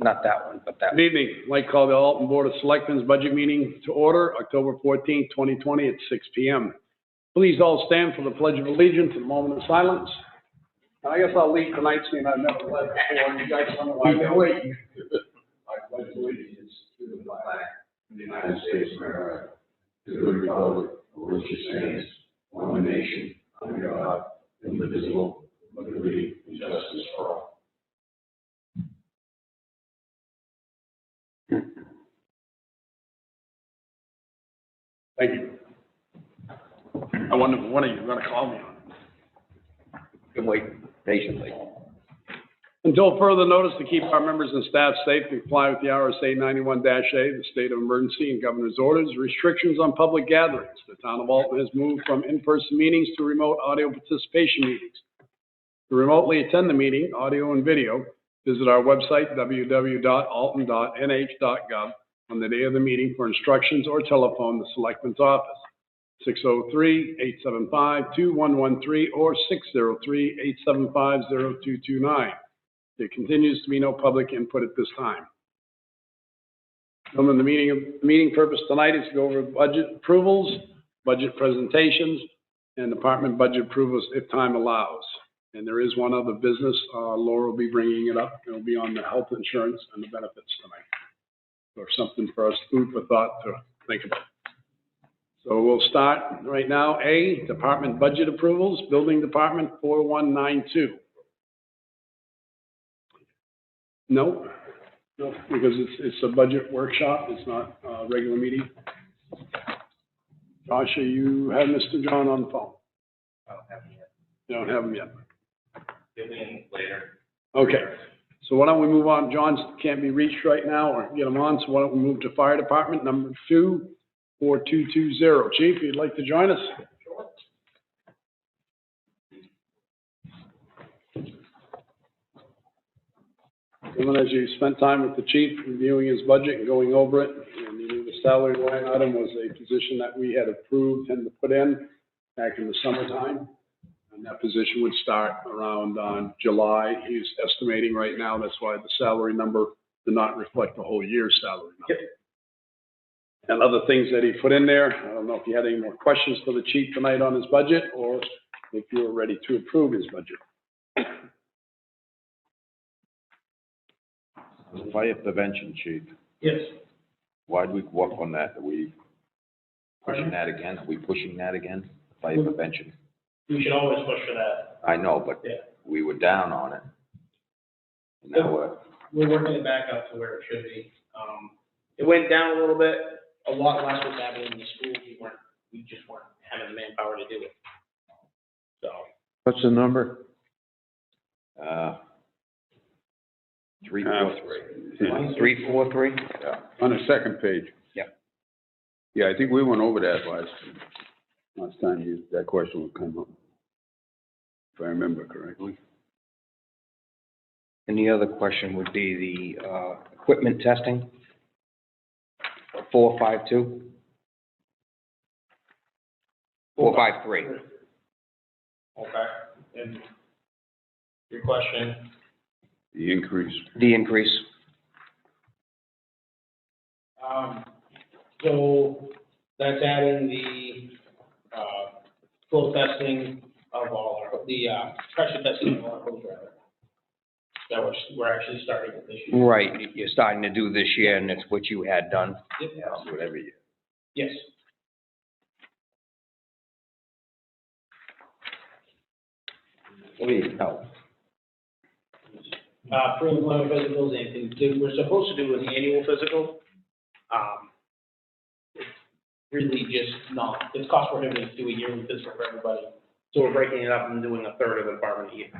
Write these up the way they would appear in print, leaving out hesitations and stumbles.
Not that one, but that one. Good evening. I'd like to call the Alton Board of Selectmen's budget meeting to order, October 14th, 2020 at 6 p.m. Please all stand for the Pledge of Allegiance and a moment of silence. I guess I'll leave tonight, seeing I've never led before. You guys don't know why they're waiting. I pledge allegiance to the flag of the United States of America, to the republic for which it stands, one nation, under God, indivisible, with liberty and justice for all. Thank you. I wonder if one of you is going to call me on it. Can wait patiently. Until further notice, to keep our members and staff safe and comply with the RSA 91-A, the state of emergency and governor's orders, restrictions on public gatherings. The town of Alton has moved from in-person meetings to remote audio participation meetings. To remotely attend the meeting, audio and video, visit our website, www.alton.nh.gov, on the day of the meeting for instructions, or telephone the Selectmen's office, 603-875-2113 or 603-875-0229. There continues to be no public input at this time. The meeting purpose tonight is to go over budget approvals, budget presentations, and department budget approvals if time allows. And there is one other business. Laura will be bringing it up. It'll be on the health insurance and the benefits tonight. Or something for us, food for thought to think about. So we'll start right now. A, department budget approvals, building department 4192. No, because it's a budget workshop. It's not a regular meeting. Josh, you have Mr. John on the phone? I don't have him yet. You don't have him yet. He'll be in later. Okay. So why don't we move on? John can't be reached right now or get him on, so why don't we move to fire department number 24220. Chief, you'd like to join us? Gentlemen, as you spent time with the chief reviewing his budget and going over it, and you knew the salary line item was a position that we had approved him to put in back in the summertime. And that position would start around July. He's estimating right now. That's why the salary number did not reflect the whole year's salary number. Yep. And other things that he put in there. I don't know if you had any more questions for the chief tonight on his budget, or if you were ready to approve his budget. Fire prevention, chief. Yes. Why do we work on that? Are we pushing that again? Are we pushing that again? Fire prevention. We should always push for that. I know, but we were down on it. And now we're working it back up to where it should be. It went down a little bit. A lot less was happening in the school. We just weren't having the manpower to do it. So. What's the number? 343. 343? Yeah, on the second page. Yeah. Yeah, I think we went over that last time that question would come up, if I remember correctly. And the other question would be the equipment testing, 452? 453. Okay. And your question? The increase. The increase. So that's adding the flow testing of all our, pressure testing of all our hose rather. That we're actually starting with this year. Right, you're starting to do this year, and it's what you had done. Yep. Yeah, I'll do it every year. Yes. What do you know? Pre-employment physicals, and we're supposed to do an annual physical. It's really just not, it's cost prohibitive to do a yearly physical for everybody. So we're breaking it up and doing a third of the department a year.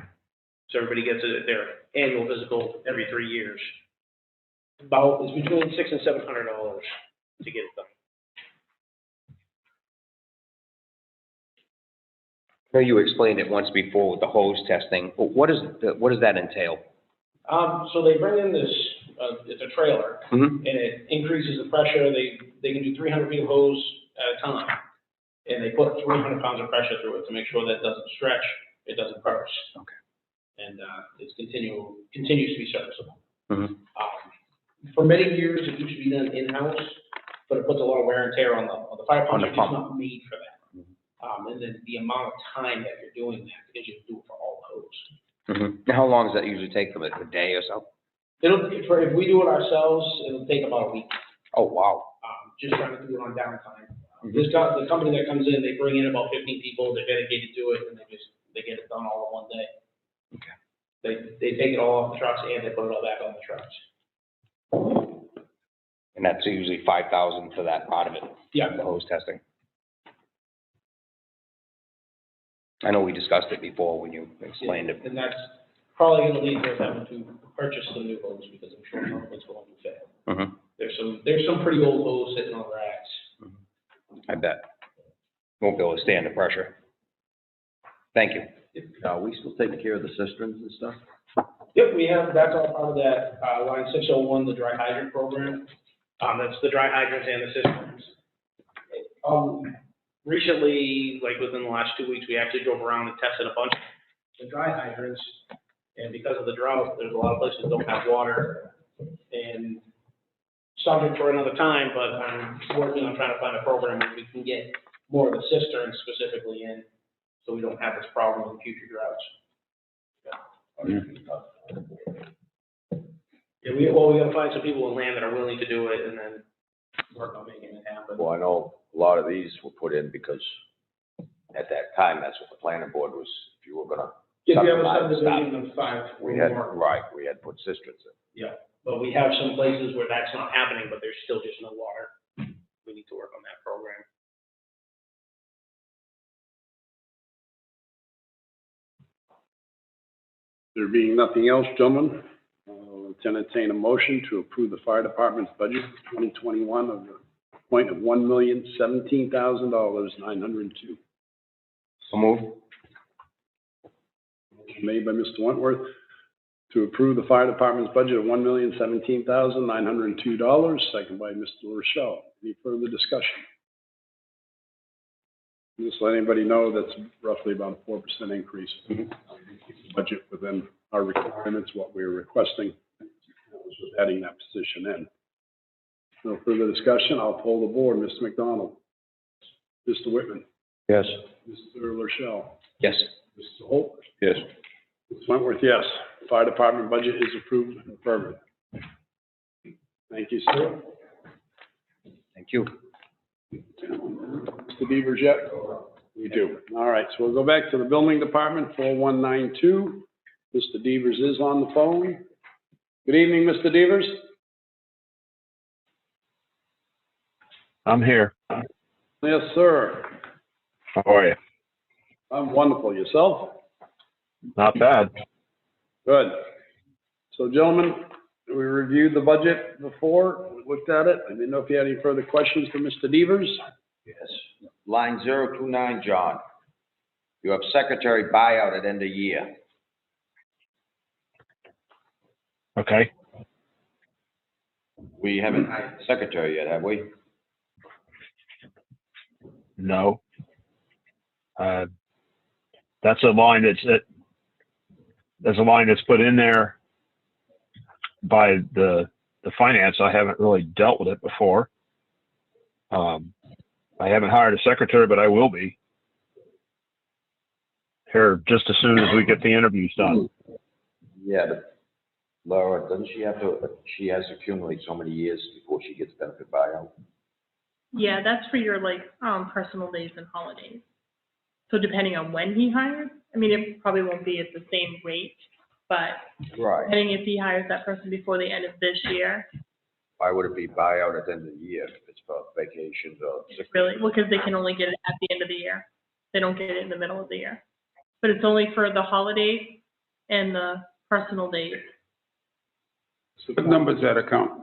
So everybody gets their annual physical every 3 years. It's between $600 and $700 to get it done. I know you explained it once before with the hose testing, but what does that entail? So they bring in this, it's a trailer, Mm-hmm. and it increases the pressure. They can do 300 feet of hose at a time, and they put 300 pounds of pressure through it to make sure that it doesn't stretch, it doesn't burst. Okay. And it continues to be serviceable. Mm-hmm. For many years, it used to be done in-house, but it puts a lot of wear and tear on the fire pumps, On the are just pump. not made for that. And then the amount of time that you're doing that, because you do it for all the hose. Mm-hmm. How long does that usually take them, a day or so? If we do it ourselves, it'll take about a week, Oh, wow. just trying to do it on downtime. Mhm. The company that comes in, they bring in about 15 people, they're dedicated to it, and they get it done all in one day. Okay. They take it all off the trucks and they put it all back on the trucks. And that's usually 5,000 for that part of it? Yeah. The hose testing? I know we discussed it before when you explained it. And that's probably gonna lead to us having to purchase some new hose, because I'm sure some of it's going to fail. Mm-hmm. There's some pretty old hose sitting on racks. I bet. Won't be able to stand the pressure. Thank you. Are we still taking care of the cisterns and stuff? Yep, that's all part of that, line 601, the dry hydrant program. That's the dry hydrants and the cisterns. Recently, like within the last 2 weeks, we actually drove around and tested a bunch of the dry hydrants. And because of the drought, there's a lot of places that don't have water. And subject for another time, but I'm working on trying to find a program where we can get more of the cisterns specifically in, so we don't have this problem in future droughts. Yeah, we gotta find some people in land that are willing to do it and then work on making it happen. Well, I know a lot of these were put in because at that time, that's what the planning board was, if you were gonna. If you have a subdivide and stuff, subdivision of 5 or We had, more, right, we had put cisterns in. yeah, but we have some places where that's not happening, but there's still just no water. We need to work on that program. There being nothing else, gentlemen, let's entertain a motion to approve the fire department's budget for 2021 of the point of $1,017,902. So move. Made by Mr. Wentworth to approve the fire department's budget of $1,017,902, second by Mr. Rochelle. Any further discussion? Just let anybody know that's roughly about a 4% increase. Budget within our requirements, what we're requesting, was adding that position in. No further discussion, I'll poll the board. Mr. McDonald? Mr. Whitman? Yes. Mr. Rochelle? Yes. Mr. Holt? Yes. Mr. Wentworth, yes. Fire department budget is approved and affirmed. Thank you, sir. Thank you. Mr. Devers yet? We do. All right, so we'll go back to the building department, 4192. Mr. Devers is on the phone. Good evening, Mr. Devers. I'm here. Yes, sir. How are you? I'm wonderful. Yourself? Not bad. Good. So, gentlemen, we reviewed the budget before, we looked at it. I didn't know if you had any further questions for Mr. Devers. Yes. Line 029, John. You have secretary buyout at end of year. Okay. We haven't hired a secretary yet, have we? No. That's a line that's put in there by the finance. I haven't really dealt with it before. I haven't hired a secretary, but I will be here just as soon as we get the interviews done. Yeah, but Laura, doesn't she have to, she has to accumulate so many years before she gets benefit buyout? Yeah, that's for your personal days and holidays. So depending on when he hires, I mean, it probably won't be at the same rate, but Right. depending if he hires that person before the end of this year, Why would it be buyout at the end of the year if it's for vacations or sick? really, well, because they can only get it at the end of the year. They don't get it in the middle of the year. But it's only for the holidays and the personal days. What number's that account?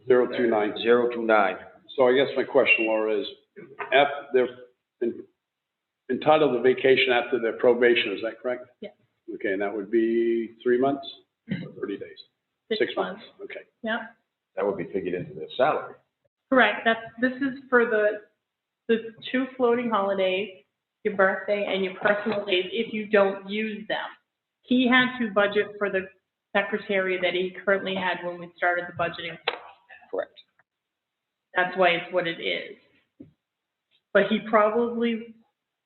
029. 029. So I guess my question, Laura, is, after they're entitled to vacation after their probation, is that correct? Yeah. Okay, and that would be 3 months or 30 days? 6 months. Okay. Yeah, That would be figured into their salary. correct. This is for the 2 floating holidays, your birthday and your personal days, if you don't use them. He had to budget for the secretary that he currently had when we started the budgeting. Correct. That's why it's what it is. But he probably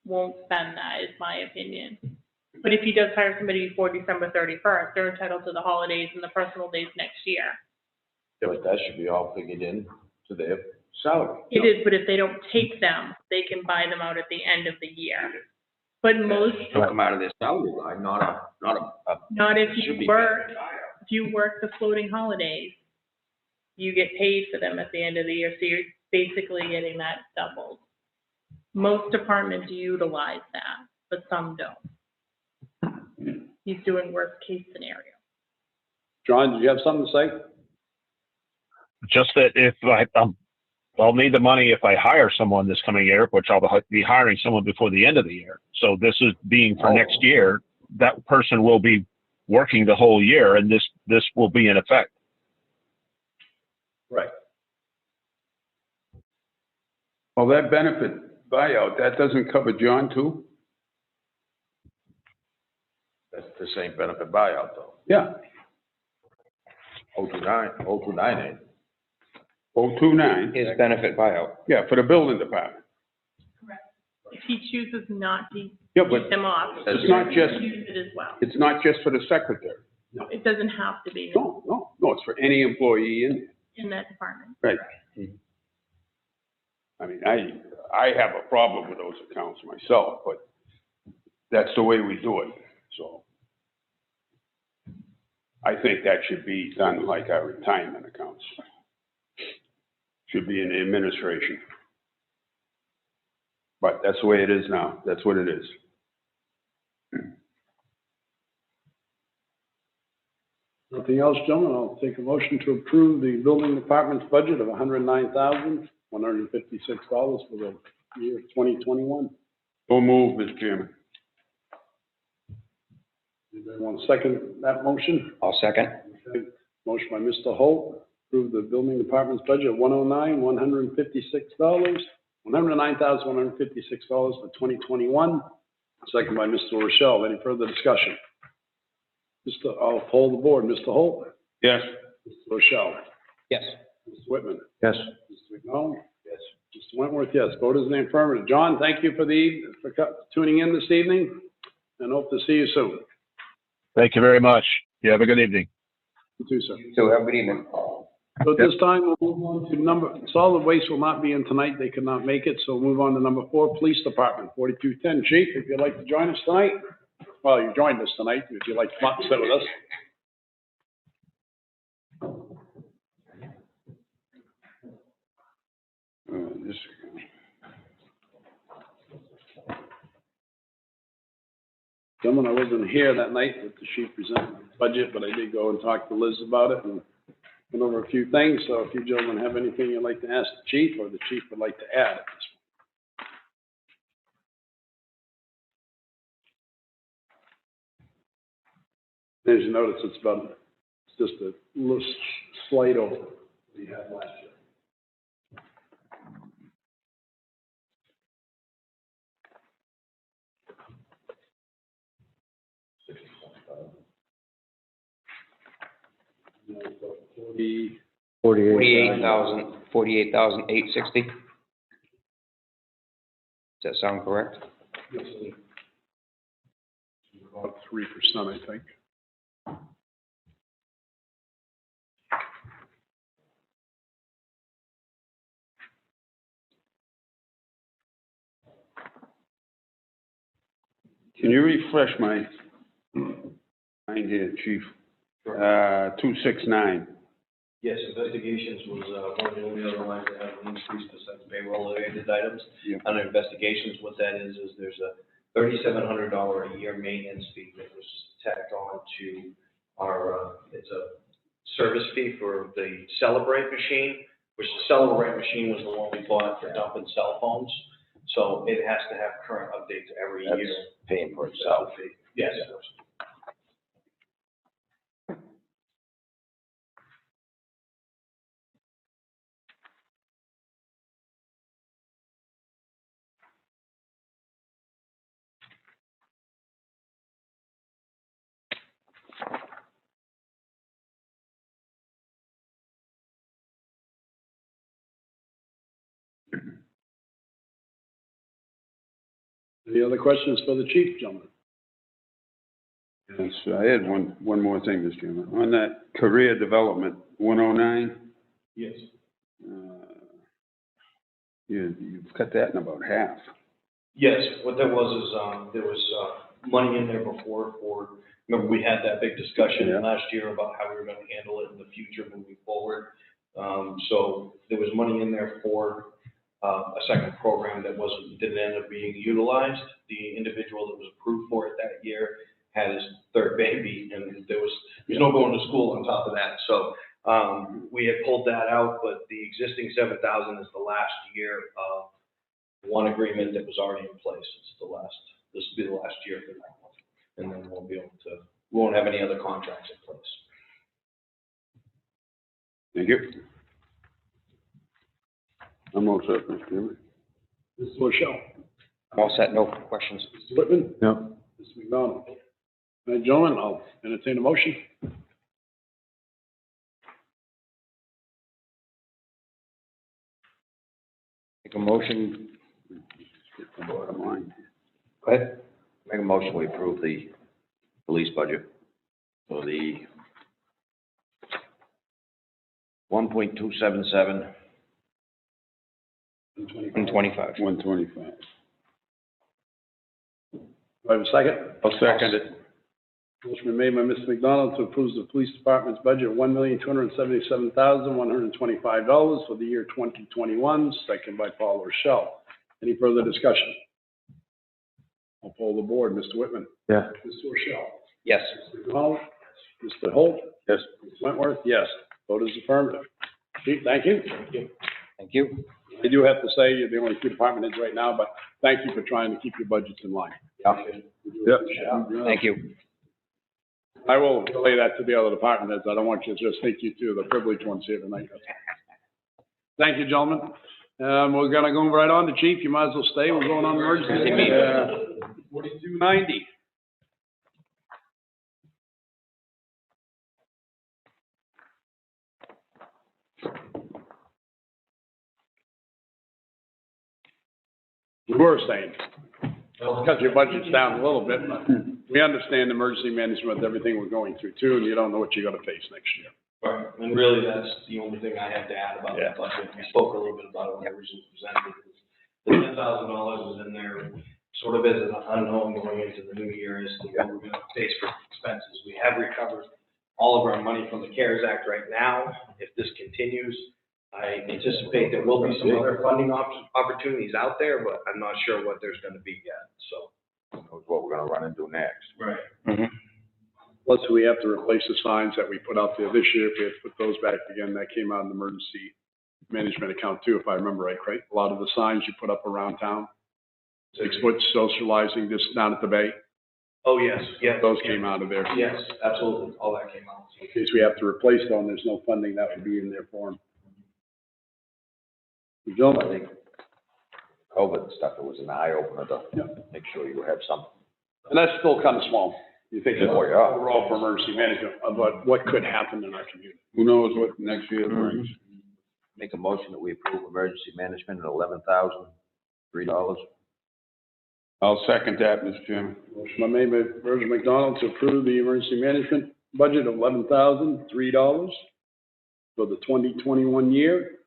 won't spend that, is my opinion. But if he does hire somebody before December 31st, they're entitled to the holidays and the personal days next year. Yeah, but that should be all figured in to their salary. It is, but if they don't take them, they can buy them out at the end of the year. But most, It'll come out of their salary line, not a. not if Should you be work, if you work the floating holidays, you get paid for them at the end of the year, so you're basically getting that doubled. Most departments utilize that, but some don't. He's doing worst case scenario. John, do you have something to say? Just that if I'll need the money if I hire someone this coming year, which I'll be hiring someone before the end of the year. So this is being for next year. That person will be working the whole year, and this will be in effect. Right. Well, that benefit buyout, that doesn't cover John too? That's the same benefit buyout though. Yeah, 029, 029. His benefit buyout. Yeah, for the building department. Correct. If he chooses not to Yeah, keep but them off, it's not he just, can use it as well. it's not just for the secretary. It doesn't have to be No, it's for any employee in in that department. there. Right. I mean, I have a problem with those accounts myself, but that's the way we do it, so. I think that should be done like our retirement accounts. Should be in the administration. But that's the way it is now. That's what it is. Nothing else, gentlemen? I'll take a motion to approve the building department's budget of $109,156 for the year 2021. So move, Mr. Chairman. Anybody want to second that motion? I'll second. Okay. Motion by Mr. Holt, approve the building department's budget of $109,156, $109,156 for 2021. Second by Mr. Rochelle. Any further discussion? I'll poll the board. Mr. Holt? Yes. Mr. Rochelle? Yes. Mr. Whitman? Yes. Mr. McDonald? Yes. Mr. Wentworth, yes. Vote is in the affirmative. John, thank you for tuning in this evening, and hope to see you soon. Thank you very much. You have a good evening. You too, sir. So have a good evening. So at this time, we'll move on to solid waste will not be in tonight. They could not make it, so we'll move on to number 4, Police Department, 4210. Chief, if you'd like to join us tonight. Well, you joined us tonight. If you'd like to come up and sit with us. This, Gentlemen, I wasn't here that night that the chief presented the budget, but I did go and talk to Liz about it and went over a few things. So if you gentlemen have anything you'd like to ask the chief or the chief would like to add at this point. As you notice, it's just a little slight over what we had last year. $48,860. Does that sound correct? About 3%, I think. can you refresh my mind here, chief? 269. Yes, investigations was one of the only other lines that have an increase besides payroll-related items. Yeah. Under investigations, what that is there's a $3,700 a year maintenance fee that was tacked on to our, it's a service fee for the Celebrate machine, which the Celebrate machine was the one we bought for dumping cell phones. So it has to have current updates every That's year. paying for itself. Yes. Any other questions for the chief, gentlemen? Yes, I had one more thing, Mr. Chairman. On that career development, 109, Yes. you've cut that in about half. Yes, what that was is, there was, money in there before for, remember, we had that big discussion Yeah. last year about how we were gonna handle it in the future moving forward. So there was money in there for, a second program that didn't end up being utilized. The individual that was approved for it that year had his third baby, and there's no going to school on top of that. So, we had pulled that out, but the existing 7,000 is the last year of one agreement that was already in place. This will be the last year for that one. And then we won't have any other contracts in place. Thank you. I'm all set, Mr. Chairman. Mr. Rochelle? I'm all set, no questions. Mr. Whitman? No. Mr. McDonald? All right, gentlemen, I'll entertain a motion. Make a motion, Get the bottom line. go ahead. Make a motion, we approve the police budget for the 1.277. And 25. 125. Do I have a second? I'll second it. Motion been made by Mr. McDonald to approve the police department's budget of $1,277,125 for the year 2021, second by Paul Rochelle. Any further discussion? I'll poll the board. Mr. Whitman? Yeah. Mr. Rochelle? Yes. Mr. McDonald? Mr. Holt? Yes. Mr. Wentworth? Yes. Vote is affirmative. Chief, thank you. Thank you. I do have to say, you're the only two department heads right now, but thank you for trying to keep your budgets in line. Yep. Thank you. I will relay that to the other department heads. I don't want you to just think you two are the privileged ones here tonight. Thank you, gentlemen. We're gonna go right on to Chief. You might as well stay. We're going on emergency meeting. 4290. We were saying, cut your budgets down a little bit, but we understand emergency management with everything we're going through too, and you don't know what you're gonna face next year. Right, and really, that's the only thing I have to add about Yeah. that budget. We spoke a little bit about it when I originally presented it. The $10,000 is in there sort of as an unknown going into the new year as to what we're gonna face for expenses. We have recovered all of our money from the CARES Act right now. If this continues, I anticipate there will be some other funding opportunities out there, but I'm not sure what there's gonna be yet, so. Who knows what we're gonna run into next. Right. Plus, we have to replace the signs that we put out there this year. If we have to put those back again, that came out of the emergency management account too, if I remember right, Craig? A lot of the signs you put up around town, 6 foot socializing just down at the bay, Oh, yes, yes. those came out of there. Yes, absolutely, all that came out. In case we have to replace them, there's no funding that would be in there for them. I Gentlemen, think COVID stuff, it was an eye opener Yeah. to make sure you have some. and that's still kind of small. You think it's Oh, yeah. overall for emergency management, but what could happen in our community? Who knows what next year brings? Make a motion that we approve emergency management at $11,003. I'll second that, Mr. Chairman. Motion by made by Virgil McDonald to approve the emergency management budget of $11,003 for the 2021 year.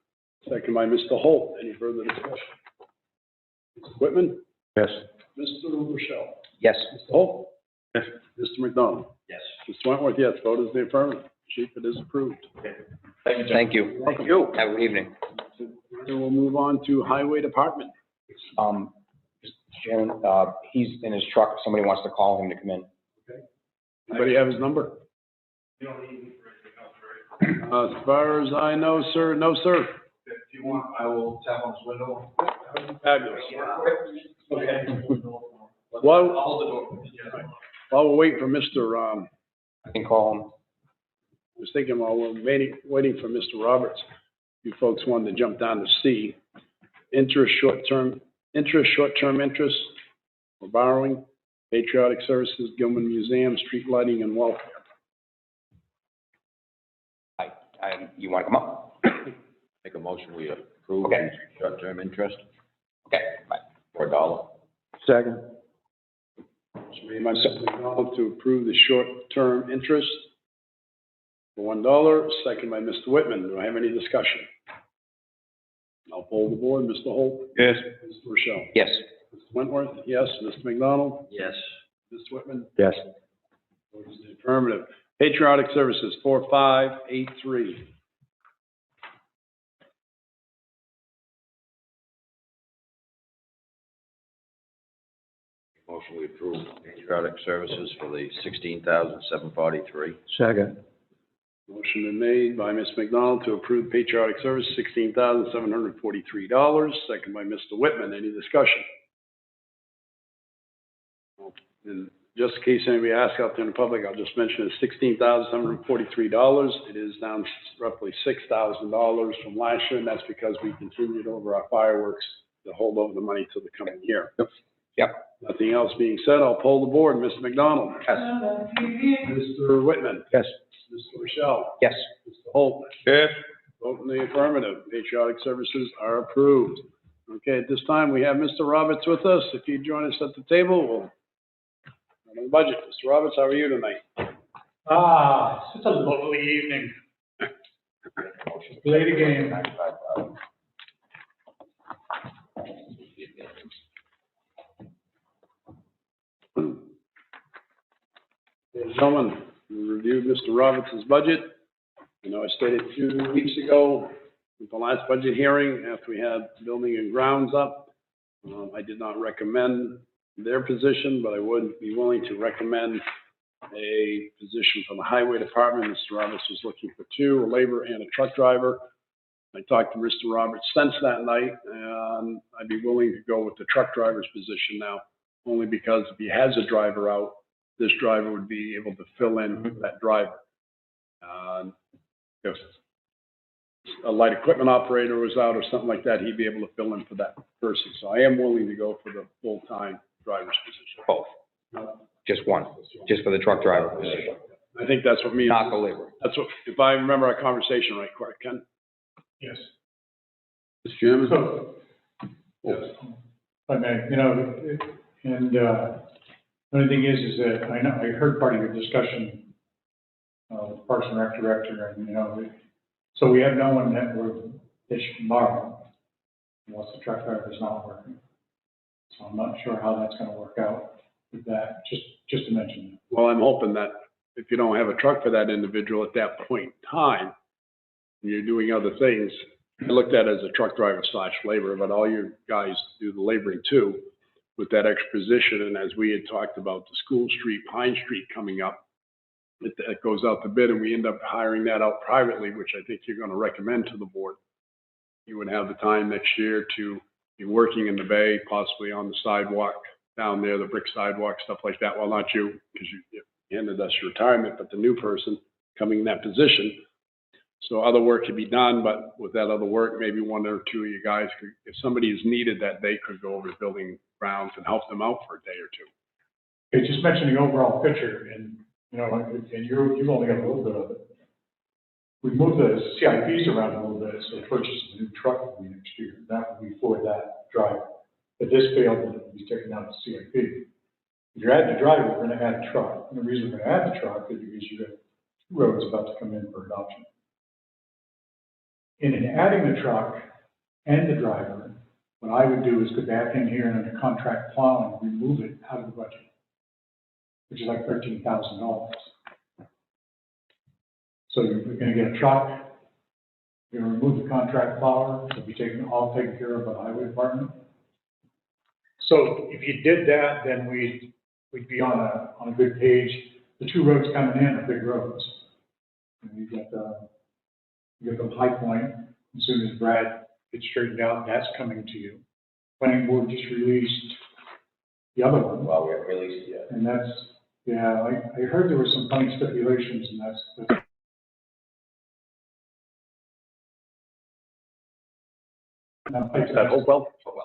Second by Mr. Holt. Any further discussion? Mr. Whitman? Yes. Mr. Rochelle? Yes. Mr. Holt? Yes. Mr. McDonald? Yes. Mr. Wentworth, yes. Vote is the affirmative. Chief, it is approved. Thank you. Thank you. Have a good evening. Then we'll move on to Highway Department. Mr. Chairman, he's in his truck. Somebody wants to call him to come in. Anybody have his number? As far as I know, sir, no, sir. If you want, I will tap on his window. Fabulous. Okay. While, I'll hold the door. while we're waiting for Mr., I can call him. I was thinking while we're waiting for Mr. Roberts, you folks wanted to jump down to C, short-term interest for borrowing, patriotic services, Gilman Museum, street lighting and welfare. You want to come up? Make a motion, we approve Okay. short-term interest Okay, bye. for $1. Second. Motion made by Mr. McDonald to approve the short-term interest for $1, second by Mr. Whitman. Do I have any discussion? I'll poll the board. Mr. Holt? Yes. Mr. Rochelle? Yes. Mr. Wentworth? Yes. Mr. McDonald? Yes. Mr. Whitman? Yes. Vote is in the affirmative. Patriotic Services, 4583. Motion we approve patriotic services for the $16,743. Second. Motion been made by Ms. McDonald to approve Patriotic Service, $16,743, second by Mr. Whitman. Any discussion? And just in case anybody asks out there in the public, I'll just mention it's $16,743. It is down roughly $6,000 from last year, and that's because we continued over our fireworks to hold over the money till the coming year. Yep. Nothing else being said, I'll poll the board. Mr. McDonald? Yes. Mr. Whitman? Yes. Mr. Rochelle? Yes. Mr. Holt? Yes. Vote in the affirmative. Patriotic services are approved. Okay, at this time, we have Mr. Roberts with us. If you join us at the table, we'll on the budget. Mr. Roberts, how are you tonight? It's a lovely evening. Play the game. Ladies and gentlemen, we reviewed Mr. Roberts' budget. I know I stated 2 weeks ago at the last budget hearing, after we had building and grounds up, I did not recommend their position, but I would be willing to recommend a position from the highway department. Mr. Roberts was looking for 2, a labor and a truck driver. I talked to Mr. Roberts since that night, and I'd be willing to go with the truck driver's position now, only because if he has a driver out, this driver would be able to fill in for that driver. If a light equipment operator was out or something like that, he'd be able to fill in for that person. So I am willing to go for the full-time driver's position. Both. Just one, just for the truck driver position, I think that's what me. not the labor. That's what, if I remember our conversation right, Ken? Yes. Mr. Chairman? So, yes, if I may, you know, and the only thing is that I know, I heard part of your discussion, Parks and Rec director, and, you know, so we have no one that they should borrow unless the truck driver is not working. So I'm not sure how that's gonna work out with that, just to mention that. Well, I'm hoping that if you don't have a truck for that individual at that point in time, and you're doing other things, I looked at it as a truck driver / laborer, but all your guys do the laboring too, with that extra position. And as we had talked about the School Street, Pine Street coming up, it goes out to bid, and we end up hiring that out privately, which I think you're going to recommend to the board. You would have the time next year to be working in the bay, possibly on the sidewalk down there, the brick sidewalk, stuff like that. Well, not you, because you ended us your retirement, but the new person coming in that position. So other work could be done, but with that other work, maybe 1 or 2 of you guys could, if somebody is needed that day, could go over to building grounds and help them out for a day or 2. Okay, just mention the overall picture, and, you know, and you've only got a little bit of it. We moved the CIPs around a little bit, so purchase a new truck will be next year. That would be for that driver. If this failed, then it would be taken out of the CIP. If you're adding a driver, we're going to add a truck. And the reason we're going to add the truck is because you have 2 roads about to come in for adoption. And in adding the truck and the driver, what I would do is go back in here and under contract plowing, remove it out of the budget, which is like $13,000. So you're going to get a truck, you're going to remove the contract plower, it'll be all taken care of by the highway department. So if you did that, then we'd be on a good page. The 2 roads coming in are big roads. And you get the High Point. As soon as Brad gets straightened out, that's coming to you. Planning board just released the other one. Well, we haven't released it yet. And that's, yeah, I heard there were some funny stipulations, and that's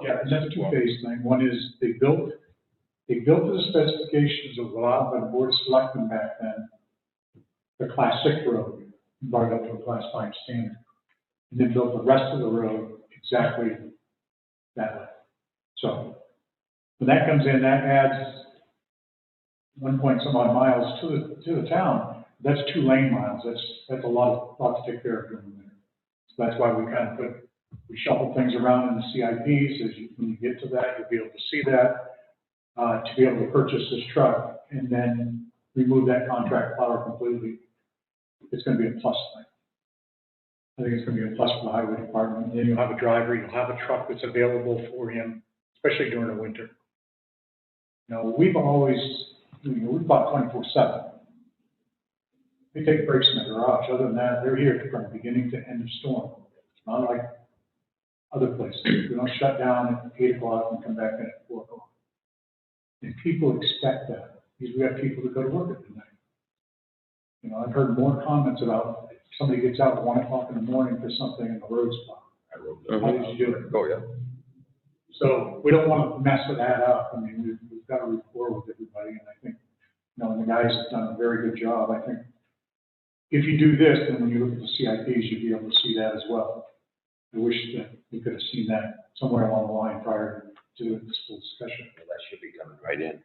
yeah, and that's a 2-phase thing. One is they built to the specifications of allowed by the Board of Selectmen back then, the Class 6 road, brought it up to a Class 5 standard, and then built the rest of the road exactly that way. So When that comes in, that adds 1 point some odd miles to the town. That's 2 lane miles. That's a lot to take care of during the winter. So that's why we shuffle things around in the CIPs. When you get to that, you'll be able to see that, to be able to purchase this truck and then remove that contract plower completely. It's gonna be a plus thing. I think it's gonna be a plus for the highway department. And then you'll have a driver, you'll have a truck that's available for him, especially during the winter. You know, we've bought 24/7. They take breaks in the garage. Other than that, they're here from beginning to end of storm. Not like other places. We don't shut down at 8 o'clock and come back in at 4 o'clock. And people expect that, because we have people that go to work at midnight. You know, I've heard more comments about somebody gets out at 1 o'clock in the morning for something in the road spot. How did you do it? Oh, yeah. So we don't want to mess that up. I mean, we've got to rapport with everybody, and I think, you know, the guys have done a very good job. I think if you do this, then when you look at the CIPs, you'll be able to see that as well. I wish that we could have seen that somewhere along the line prior to this full discussion. Well, that should be coming right in.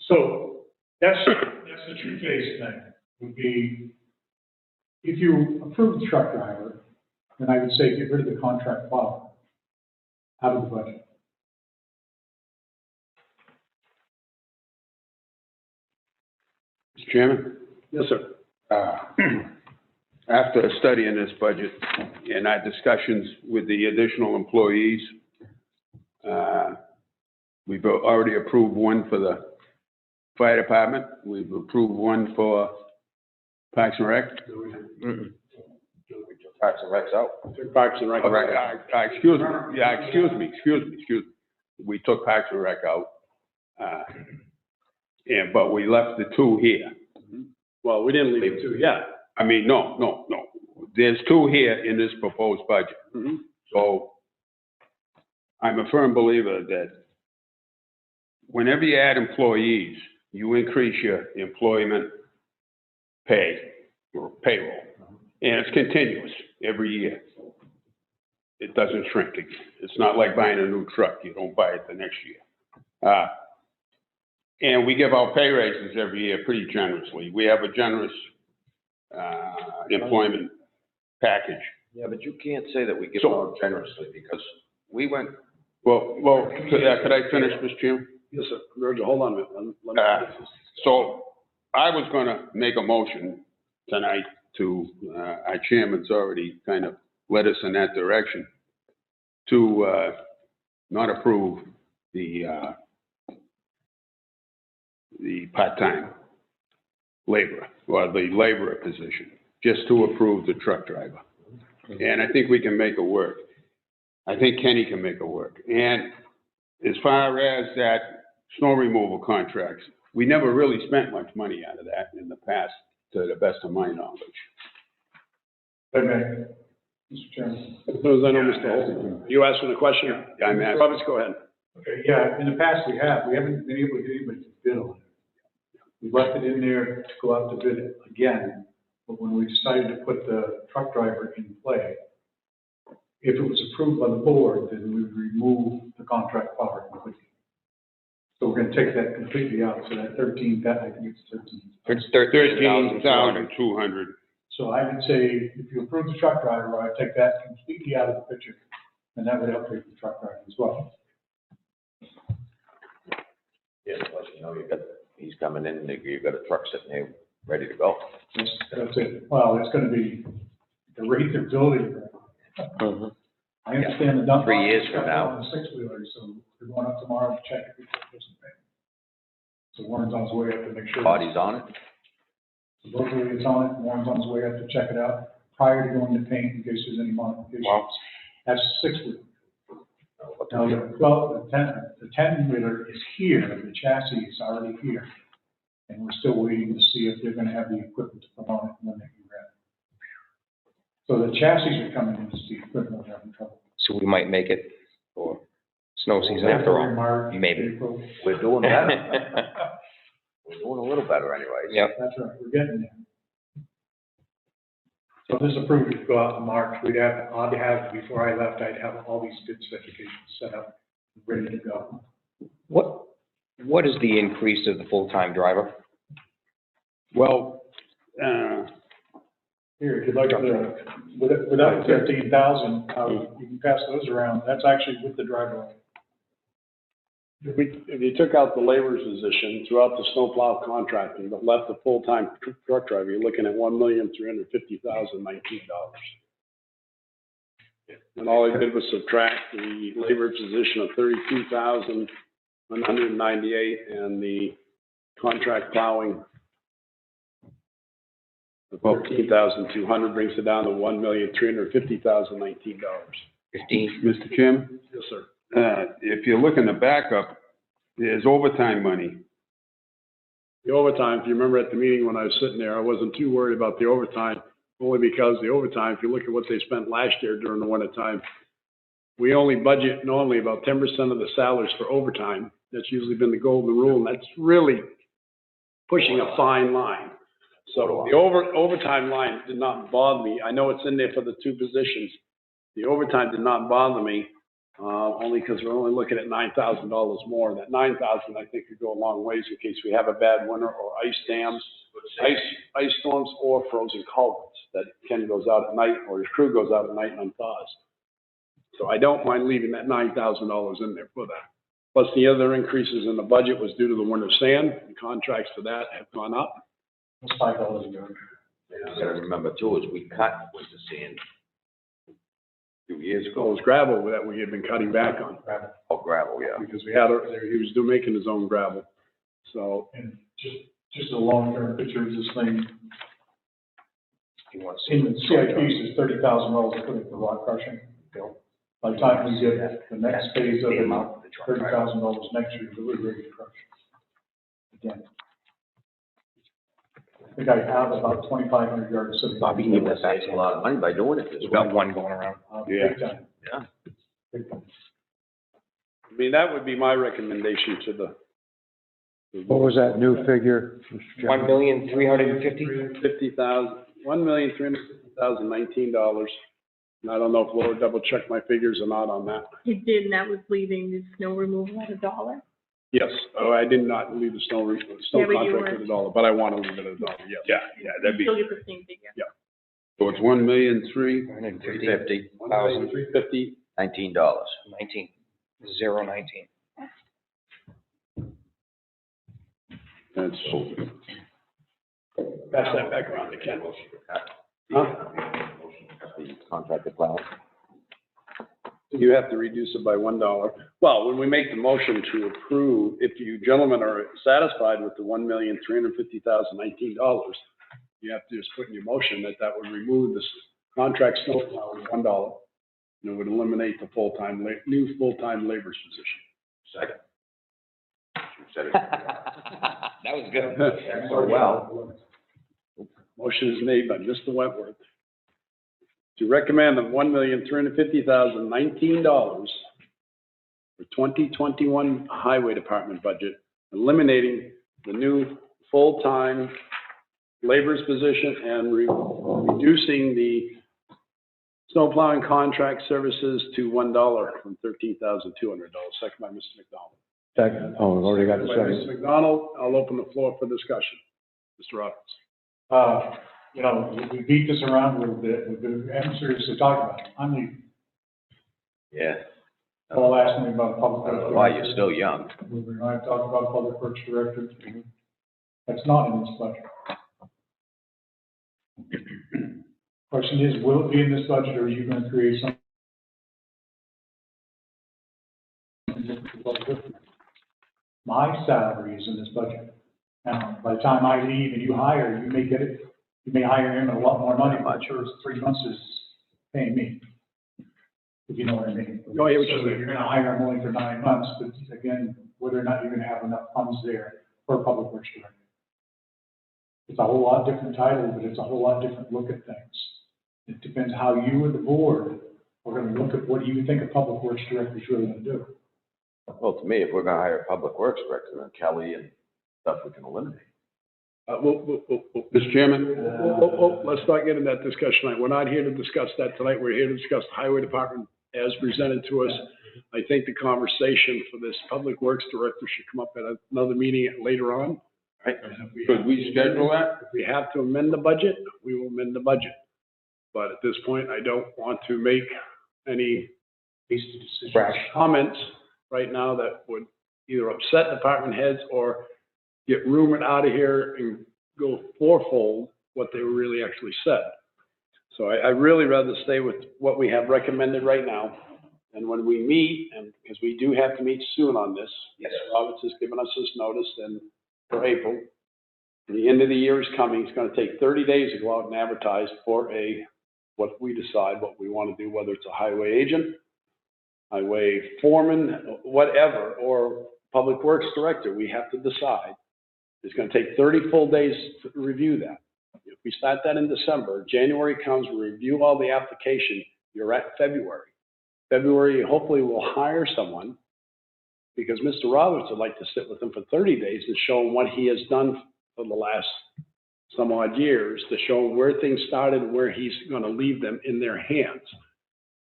So that's the two-phase thing, would be, if you approve the truck driver, then I would say get rid of the contract plow out of the budget. Mr. Chairman? Yes, sir. After studying this budget and our discussions with the additional employees, we've already approved one for the fire department. We've approved one for Parks and Rec. Parks and Recs out. Took Parks and Rec. Excuse me. Yeah, excuse me. We took Parks and Rec out. But we left the 2 here. Well, we didn't leave it to, yeah. I mean, no. There's 2 here in this proposed budget. Mm-hmm. So I'm a firm believer that whenever you add employees, you increase your employment pay or payroll. And it's continuous every year. It doesn't shrink again. It's not like buying a new truck. You don't buy it the next year. And we give out pay raises every year pretty generously. We have a generous employment package. Yeah, but you can't say that we give So- out generously, because we went, Well, could I finish, Mr. Chairman? Yes, sir. Virgil, hold on a minute. Let me- So I was going to make a motion tonight to, our chairman's already kind of led us in that direction, to not approve the part-time laborer, or the laborer position, just to approve the truck driver. And I think we can make it work. I think Kenny can make it work. And as far as that snow removal contracts, we never really spent much money out of that in the past, to the best of my knowledge. Okay, Mr. Chairman. As soon as I know, Mr. Holden. You asking a question? Yeah, I'm asking. Roberts, go ahead. Okay, yeah, in the past we haven't been able to get anybody to bid on it. We left it in there to go out to bid it again, but when we decided to put the truck driver in play, if it was approved by the board, then we would remove the contract power completely. So we're gonna take that completely out, so that 13, I think it's 13. It's 13,200. 13,200. So I would say, if you approve the truck driver, I'd take that completely out of the picture, and that would help pay for the truck driver as well. yeah, plus, you know, he's coming in, you've got a truck sitting there ready to go. That's it. Well, it's gonna be the rate they're building. I understand the dump. 3 years from now. On the 6-wheeler, so we're going up tomorrow to check it before it goes to pay. So Warren's on his way up to make sure. Body's on it. Locally, it's on it. Warren's on his way up to check it out prior to going to paint in case there's any modifications. Wow. That's 6-wheeler. Now, the 10-wheeler is here, the chassis is already here. And we're still waiting to see if they're gonna have the equipment to put on it when they can grab it. So the chassis are coming in, just the equipment we're having trouble. So we might make it for snow season after all. March, Maybe. April. We're doing better. We're doing a little better anyways. Yep. That's right, we're getting there. So this approved to go out in March, I'd have, before I left, I'd have all these bid specifications set up, ready to go. What is the increase of the full-time driver? Well, Here, if you'd like to, without 15,000, you can pass those around. That's actually with the driver. If you took out the labor's position throughout the snowplow contracting, but left the full-time truck driver, you're looking at $1,350,019. And all I did was subtract the labor position of $32,198 and the contract plowing of $13,200 brings it down to $1,350,019. 15? Mr. Chairman, Yes, sir. if you look in the backup, there's overtime money. The overtime, if you remember at the meeting when I was sitting there, I wasn't too worried about the overtime, only because the overtime, if you look at what they spent last year during the winter time, we only budget normally about 10% of the salaries for overtime. That's usually been the golden rule, and that's really pushing a fine line. So the overtime line did not bother me. I know it's in there for the two positions. The overtime did not bother me, only because we're only looking at $9,000 more. And that $9,000, I think, could go a long ways in case we have a bad winter or ice dams, ice storms, or frozen culverts that Ken goes out at night or his crew goes out at night and unthaws. So I don't mind leaving that $9,000 in there for that. Plus, the other increases in the budget was due to the winter sand. The contracts for that have gone up. It's $5 a yard. You gotta remember too, is we cut with the sand a few years Well, it ago. was gravel that we had been cutting back on Oh, gravel, yeah. because he was still making his own gravel. So And just a long-term picture of this thing. He wants In the CIP is $30,000 to put in for rock crushing. By the time we get the next phase of it, $30,000 next year, we're ready to crush. Again. I think I have about 2,500 yards of. Bobby, you must save a lot of money by doing it this We've way. got one going around. Big time. Yeah. Big time. I mean, that would be my recommendation to the. What was that new figure, Mr. Chairman? $1,350,000? $1,350,019. And I don't know if Laura double checked my figures or not on that. He did, and that was leaving the snow removal at $1. Yes, I did not leave the snow Yeah, but you contract at $1, but I want to leave it at $1, yes. Yeah, that'd be, Still get the same figure. so it's 1,300,000. $1,350,000. $19. 19. 019. That's, Pass that back around to Ken. The contracted plowing. You have to reduce it by $1. Well, when we make the motion to approve, if you gentlemen are satisfied with the $1,350,019, you have to just put in your motion that would remove this contract snowplow at $1, and it would eliminate the new full-time labor's position. Second. You said it. That was good. So well. Motion is made by Mr. Wentworth to recommend the $1,350,019 for 2021 Highway Department budget, eliminating the new full-time labor's position and reducing the snow plowing contract services to $1 from $13,200. Second by Mr. McDonald. Second, oh, we've already got the By second. Mr. McDonald, I'll open the floor for discussion. Mr. Roberts. You know, we beat this around with the answers to talk about. I'm leaving. Yeah. Paul asked me about public I don't works. know why you're still young. We're going to talk about public works director. That's not in this budget. Question is, will it be in this budget, or are you going to create something? My salary is in this budget. Now, by the time I leave and you hire, you may hire him a lot more money, but sure, 3 months is paying me. If you know what I mean. Oh, yeah, what So you're saying. you're gonna hire him only for 9 months, but again, whether or not you're gonna have enough funds there for a public works director. It's a whole lot different title, but it's a whole lot different look at things. It depends how you and the board are gonna look at what you think a public works director is really gonna do. Well, to me, if we're gonna hire a public works director, then Kelly and stuff we can eliminate. Mr. Chairman? Let's not get in that discussion tonight. We're not here to discuss that tonight. We're here to discuss the highway department as presented to us. I think the conversation for this public works director should come up at another meeting later on. Right. Could we schedule that? If we have to amend the budget, we will amend the budget. But at this point, I don't want to make any Hasty decisions. Rash. comments right now that would either upset department heads or get rumored out of here and go fourfold what they really actually said. So I really rather stay with what we have recommended right now. And when we meet, and because we do have to meet soon on this, Yes. Roberts has given us this notice and for April. The end of the year is coming. It's going to take 30 days to go out and advertise for what we decide, what we want to do, whether it's a highway agent, highway foreman, whatever, or public works director. We have to decide. It's going to take 30 full days to review that. If we start that in December, January comes, we review all the application, you're at February. February, hopefully we'll hire someone, because Mr. Roberts would like to sit with him for 30 days and show him what he has done for the last some odd years, to show him where things started and where he's going to leave them in their hands.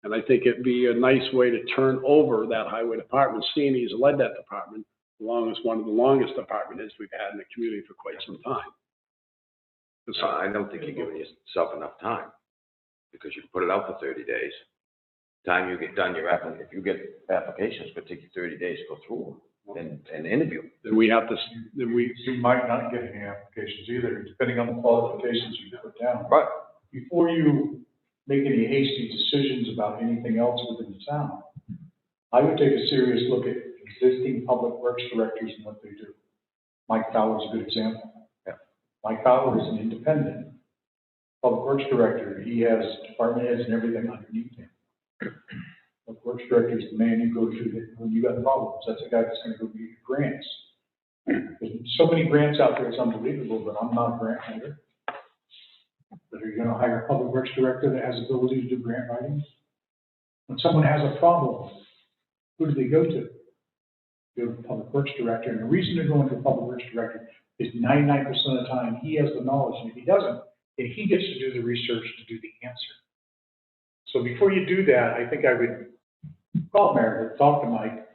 And I think it'd be a nice way to turn over that highway department, seeing he's led that department, along as one of the longest department heads we've had in the community for quite some time. So I don't think you're giving yourself enough time, because you put it out for 30 days. Time you get done your if you get applications, it could take you 30 days to go through them and interview. Then we have to, You might not get any applications either, depending on the qualifications you put down. Right. Before you make any hasty decisions about anything else within the town, I would take a serious look at existing public works directors and what they do. Mike Fowler's a good example. Yeah. Mike Fowler is an independent public works director. He has department heads and everything underneath him. Public works director is the man you go to when you got problems. That's the guy that's going to go get you grants. There's so many grants out there, it's unbelievable, but I'm not a grant writer. But are you going to hire a public works director that has the ability to do grant writing? When someone has a problem, who do they go to? Go to the public works director. And the reason they're going to a public works director is 99% of the time he has the knowledge. And if he doesn't, then he gets to do the research to do the answer. So before you do that, I think I would call Meredith, talk to Mike.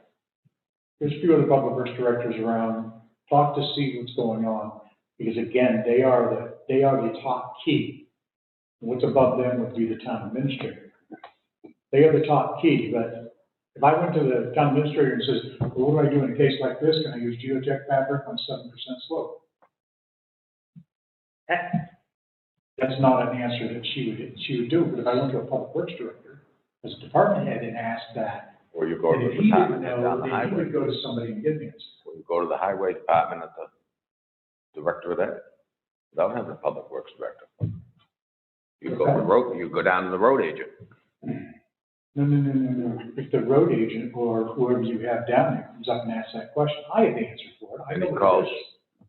There's a few other public works directors around. Talk to see what's going on. Because again, they are the top key. What's above them would be the town administrator. They are the top key, but if I went to the town administrator and says, well, what do I do in a case like this? Can I use geotech fabric on 7% slope? That's not an answer that she would do. But if I went to a public works director as a department head and asked that, Or you go to and the if he department didn't head know, down the then he highway. would go to somebody and give the answer. Or you go to the highway department at the director of that. They'll have the public works director. You go to the road, you go down to the road agent. No. If the road agent or whoever you have down there comes up and asks that question, I have the answer for it. I And know he what it is.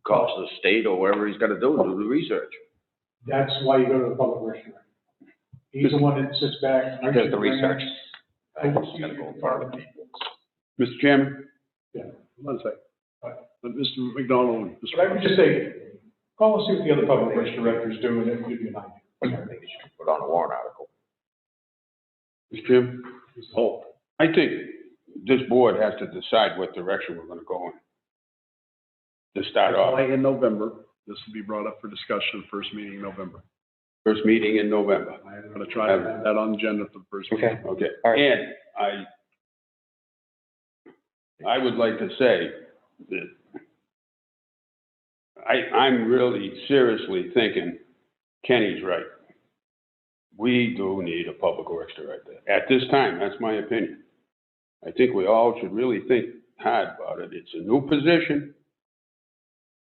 calls the state or wherever he's got to do the research. That's why you go to the public works director. He's the one that sits back. He does the research. Oversees Gotta go your in front of the department. Mr. Chairman? Yeah. One second. Mr. McDonald. But I would just say, call and see what the other public works directors do, and it'll give you an idea. I think you should put on a warrant article. Mr. Chairman? Oh, I think this board has to decide what direction we're gonna go in. To start off, Why in November, this will be brought up for discussion, first meeting in November. first meeting in November. I'm going to try to have that on the agenda for the first meeting. Okay. Okay, All right. and I would like to say that I'm really seriously thinking Kenny's right. We do need a public works director. At this time, that's my opinion. I think we all should really think hard about it. It's a new position,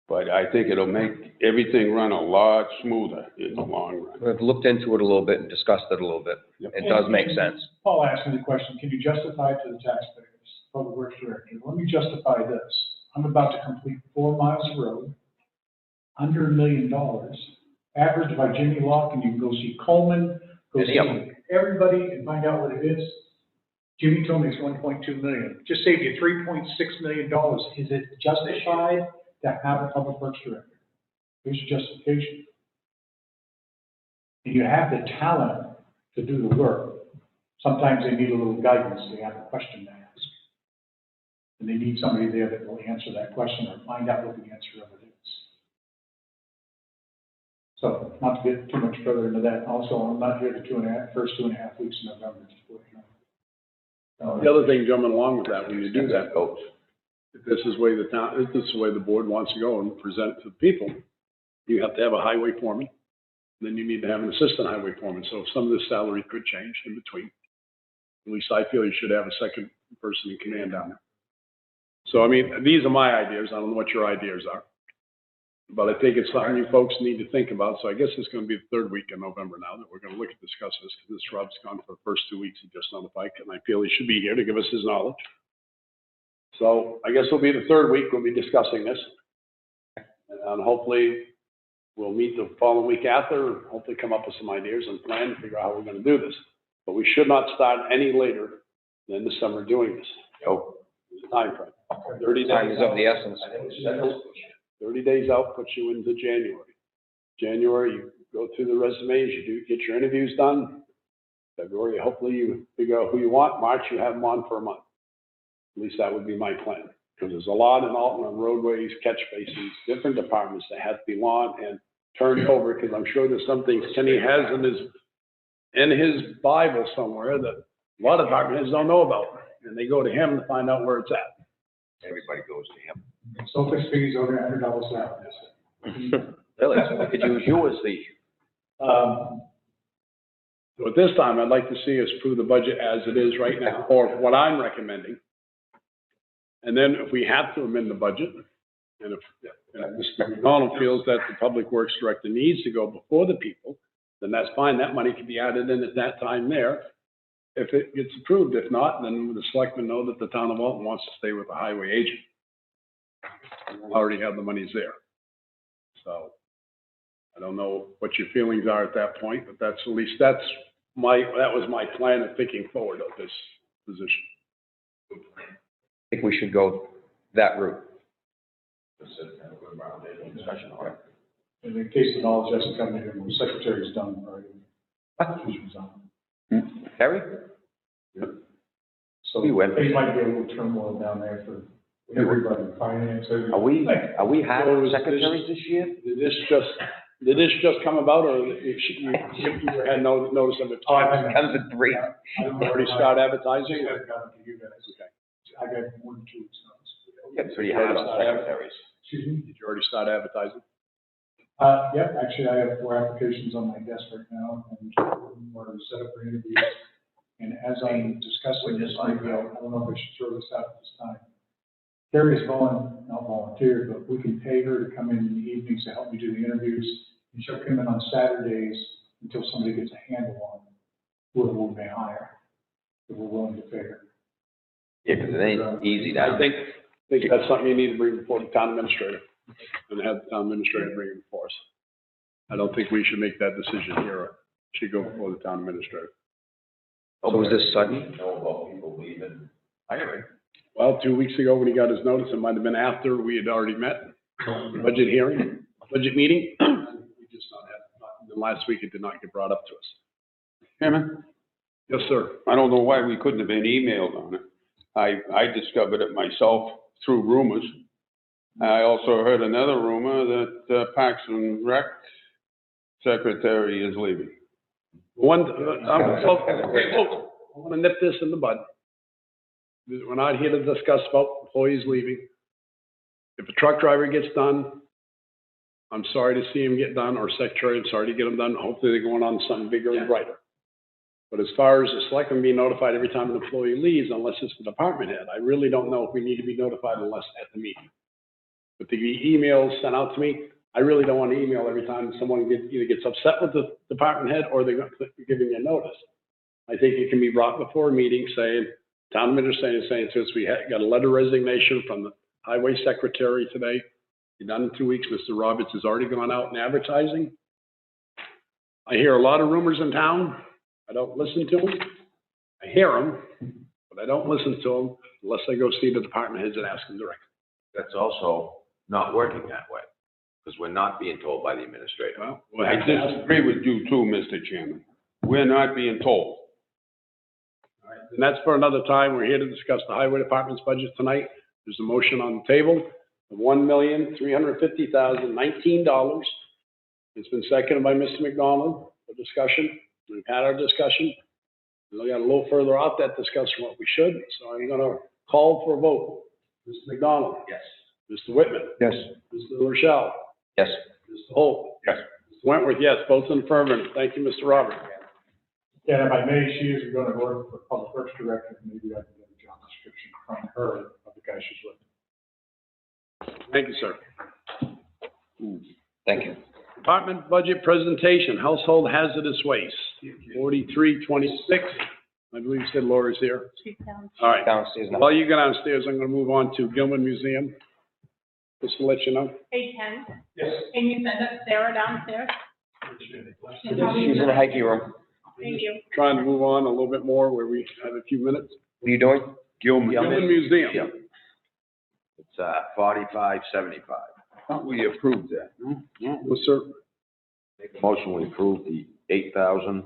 but I think it'll make everything run a lot smoother in the long run. We've looked into it a little bit and discussed it a little bit. Yep. It does make sense. Paul asked me the question, can you justify it to the taxpayers, public works director? Let me justify this. I'm about to complete 4 miles of road, under $1 million, averaged by Jimmy Locke, and you can go see Coleman, go Any see of them. everybody and find out what it is. Jimmy told me it's 1.2 million. Just saved you $3.6 million. Is it justified to have a public works director? Here's your justification. And you have the talent to do the work. Sometimes they need a little guidance. They have a question to ask. And they need somebody there that will answer that question or find out what the answer of it is. So, not to get too much further into that, also, I'm not here the first 2.5 weeks in November, just to let you know. The other thing, jumping along with that, when you do that, folks, if this is the way if this is the way the board wants to go and present it to the people, you have to have a highway foreman, then you need to have an assistant highway foreman. So some of the salary could change in between. At least I feel you should have a second person in command down there. So, I mean, these are my ideas. I don't know what your ideas are. But I think it's something you folks need to think about. So I guess it's going to be the third week in November now that we're going to look at discuss this, because this Rob's gone for the first 2 weeks. He just notified, and I feel he should be here to give us his knowledge. So I guess it'll be the third week we'll be discussing this. And hopefully we'll meet the following week after, and hopefully come up with some ideas and plan, figure out how we're going to do this. But we should not start any later than the summer doing this. So, there's a time frame. 30 days. Time is of the essence. 30 days out puts you into January. January, you go through the resumes, you do get your interviews done. February, hopefully you figure out who you want. March, you have them on for a month. At least that would be my plan. Because there's a lot in Alton on roadways, catch basins, different departments that have to be lawn and turned over, because I'm sure there's some things Kenny has in his Bible somewhere that a lot of department heads don't know about. And they go to him to find out where it's at. Everybody goes to him. So fix fees over $100 salary. Really, I could use you as the, So at this time, I'd like to see us approve the budget as it is right now, or what I'm recommending. And then if we have to amend the budget, and if Mr. McDonald feels that the Public Works Director needs to go before the people, then that's fine. That money can be added in at that time there, if it gets approved. If not, then the selectmen know that the town of Alton wants to stay with the highway agent. We'll already have the monies there. So I don't know what your feelings are at that point, but that was my plan of thinking forward of this position. I think we should go that route. In the case of knowledge, hasn't come in here, the secretary's done already. She's resigned. Harry? So We went. there might be a little turmoil down there for everybody, finance, everybody. are we having secretaries this year? Did this just come about, or you had no notice of it? Comes at 3. Already start advertising? I got it to you guys. Okay. I got 1 to 2 weeks notice. Getting pretty hard on secretaries. Excuse me? Did you already start advertising? Yep, actually, I have 4 applications on my desk right now, and we're set up for interviews. And as I'm discussing this, I don't know if I should throw this out at this time. Carrie has not volunteered, but we can pay her to come in the evenings to help me do the interviews. And she'll come in on Saturdays until somebody gets a handle on who we may hire, if we're willing to pay her. Yeah, because it ain't easy I now. think that's something you need to bring before the town administrator, and have the town administrator bring it before us. I don't think we should make that decision here. It should go before the town administrator. So was this sudden? Know about people leaving hiring. Well, 2 weeks ago when he got his notice, it might have been after we had already met, budget hearing, budget meeting. We just last week it did not get brought up to us. Chairman, Yes, sir. I don't know why we couldn't have been emailed on it. I discovered it myself through rumors. I also heard another rumor that Parks and Rec secretary is leaving. I want to nip this in the bud. We're not here to discuss about employees leaving. If a truck driver gets done, I'm sorry to see him get done, or secretary, I'm sorry to get him done. Hopefully they're going on to something bigger and brighter. But as far as the selectmen being notified every time an employee leaves, unless it's the department head, I really don't know if we need to be notified unless at the meeting. But the emails sent out to me, I really don't want to email every time someone either gets upset with the department head or they're giving you a notice. I think it can be brought before a meeting saying, town administrator saying to us, we got a letter of resignation from the highway secretary today. You're done in 2 weeks. Mr. Roberts has already gone out in advertising. I hear a lot of rumors in town. I don't listen to them. I hear them, but I don't listen to them unless I go see the department heads and ask them directly. That's also not working that way, because we're not being told by the administrator. Well, I disagree with you too, Mr. Chairman. We're not being told. and that's for another time. We're here to discuss the highway department's budget tonight. There's a motion on the table of $1,350,019. It's been seconded by Mr. McDonald for discussion. We've had our discussion. We got a little further out that discussion what we should, so I'm gonna call for a vote. Mr. McDonald? Yes. Mr. Whitman? Yes. Mr. Rochelle? Yes. Mr. Holt? Yes. Mr. Wentworth, yes, both in affirmative. Thank you, Mr. Robert. Yeah, if I may, she is going to work for Public Works Director, maybe I can get a job description from her of the guy she's with. Thank you, sir. Thank you. Department budget presentation, household hazardous waste, 4326. I believe you said Laura's here. She's down. All right. Downstairs now. While you go downstairs, I'm gonna move on to Gilman Museum. Just to let you know. Hey, Ken, Yes. can you send us Sarah downstairs? She's in the hiking room. Thank you. Trying to move on a little bit more where we have a few minutes. What are you doing? Gilman, Gilman Museum. Yep. It's, 4575. thought we approved that. No? Well, sir, Make a motion, we approve the $8,087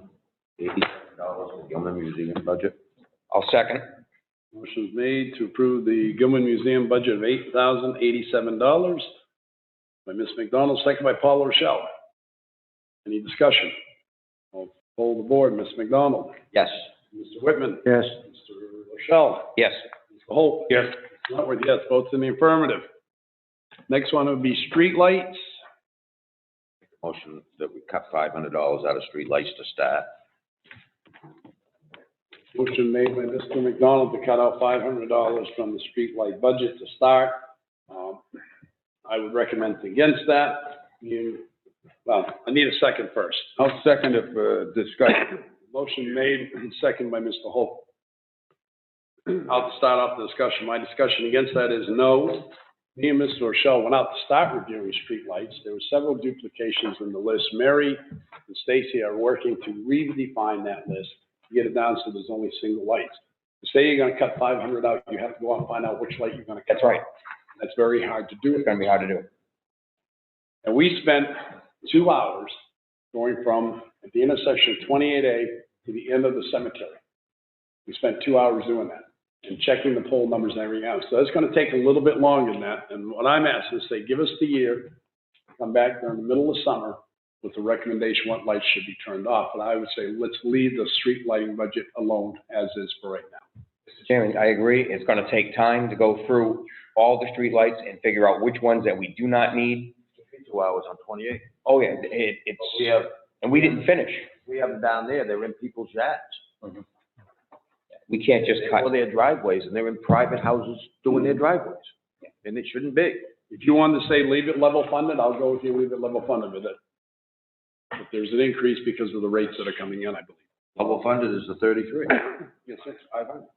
for the Gilman Museum budget. I'll second. motion's made to approve the Gilman Museum budget of $8,087 by Ms. McDonald, second by Paul Rochelle. Any discussion? I'll poll the board. Ms. McDonald? Yes. Mr. Whitman? Yes. Mr. Rochelle? Yes. Mr. Holt? Yes. Mr. Wentworth, yes, both in the affirmative. Next one would be streetlights. Motion that we cut $500 out of street lights to start. Motion made by Mr. McDonald to cut out $500 from the streetlight budget to start. I would recommend against that. Well, I need a second first. I'll second it for discussion. Motion made and second by Mr. Holt. I'll start off the discussion. My discussion against that is no. Me and Mr. Rochelle went out to start reviewing streetlights. There were several duplications in the list. Mary and Stacy are working to redefine that list, to get it down so there's only single lights. To say you're gonna cut 500 out, you have to go out and find out which light you're gonna cut. That's right. That's very hard to do. It's gonna be hard to do. And we spent 2 hours going from at the intersection of 28A to the end of the cemetery. We spent 2 hours doing that and checking the poll numbers and everything else. So it's gonna take a little bit longer than that. And what I'm asking is, say, give us the year, come back during the middle of summer with the recommendation what lights should be turned off. But I would say, let's leave the street lighting budget alone as is for right now. Mr. Chairman, I agree. It's gonna take time to go through all the streetlights and figure out which ones that we do not need. 2 hours on 28. Oh, yeah, it's, and we didn't finish. We have them down there, they're in people's yards. We can't just cut. Or their driveways, and they're in private houses doing their driveways. And it shouldn't be. If you wanted to say leave it level funded, I'll go with you, leave it level funded with it. But there's an increase because of the rates that are coming in, I believe. Level funded is the 33. Yes, sir, 500.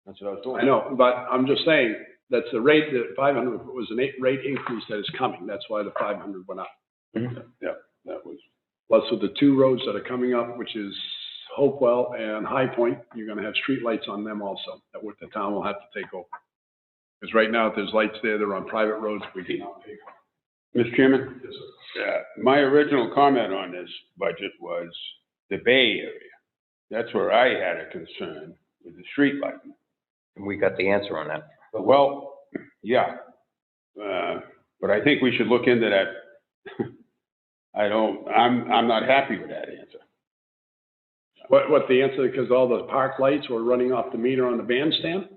That's what I was doing. I know, but I'm just saying, that's the rate, that 500 was a rate increase that is coming. That's why the 500 went up. Yeah, that was. Plus with the 2 roads that are coming up, which is Hopewell and High Point, you're gonna have street lights on them also, that what the town will have to take over. Because right now, if there's lights there, they're on private roads, we cannot pay for. Mr. Chairman? My original comment on this budget was the Bay Area. That's where I had a concern with the street lighting. And we got the answer on that. Well, yeah. But I think we should look into that. I'm not happy with that answer. What the answer, because all the park lights were running off the meter on the bandstand?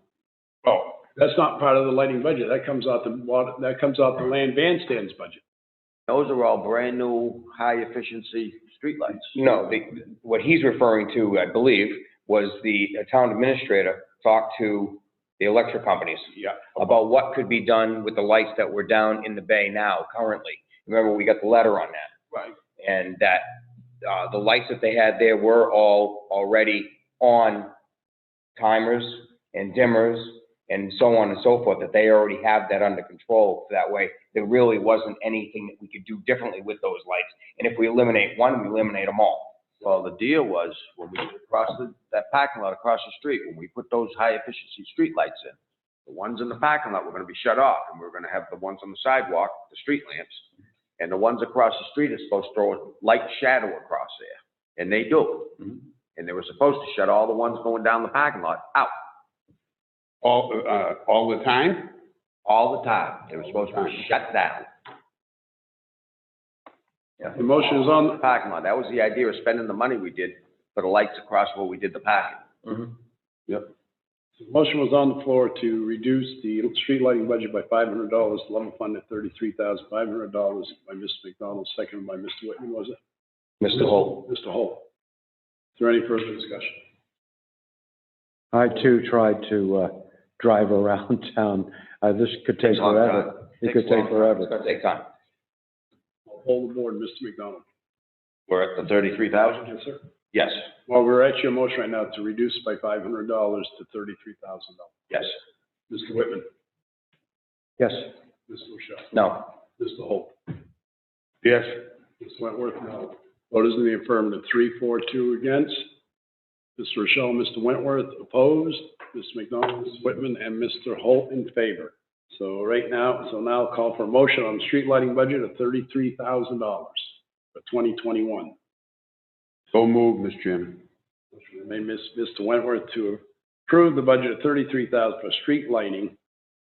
Oh, That's not part of the lighting budget. That comes out the water, that comes out the land bandstands budget. Those are all brand new, high efficiency streetlights. No, what he's referring to, I believe, was the town administrator talked to the electric companies about what could be done with the lights that were down in the bay now, currently. Remember, we got the letter on that. Right. And that, the lights that they had there were all already on timers and dimmers and so on and so forth, that they already have that under control. That way, there really wasn't anything that we could do differently with those lights. And if we eliminate one, we eliminate them all. Well, the deal was, when we crossed that parking lot across the street, when we put those high efficiency streetlights in, the ones in the parking lot were gonna be shut off, and we were gonna have the ones on the sidewalk, the street lamps, and the ones across the street are supposed to throw a light shadow across there, and they do. And they were supposed to shut all the ones going down the parking lot out. All the time? All the time. They were supposed to be shut down. Yeah. The motion is on, Parking lot. That was the idea of spending the money we did for the lights across where we did the parking. Yep. The motion was on the floor to reduce the street lighting budget by $500, level fund at $33,500 by Mr. McDonald, seconded by Mr. Whitman, was it? Mr. Holt. Mr. Holt. Is there any further discussion? I too tried to drive around town. This could take Takes a long forever. time. It could Takes a long take time. forever. It's gonna take time. I'll hold the board, Mr. McDonald. We're at the 33,000? Yes, sir. Yes, Well, we're at your motion right now to reduce by $500 to $33,000. yes. Mr. Whitman, Yes. Mr. Rochelle, No. Mr. Holt, Yes. Mr. Wentworth, no. Vote is in the affirmative, 3-4-2 against. Mr. Rochelle, Mr. Wentworth opposed, Mr. McDonald, Mr. Whitman, and Mr. Holt in favor. So now I'll call for a motion on the street lighting budget of $33,000 for 2021. So moved, Mr. Chairman. Motion made Mr. Wentworth to approve the budget of $33,000 for street lighting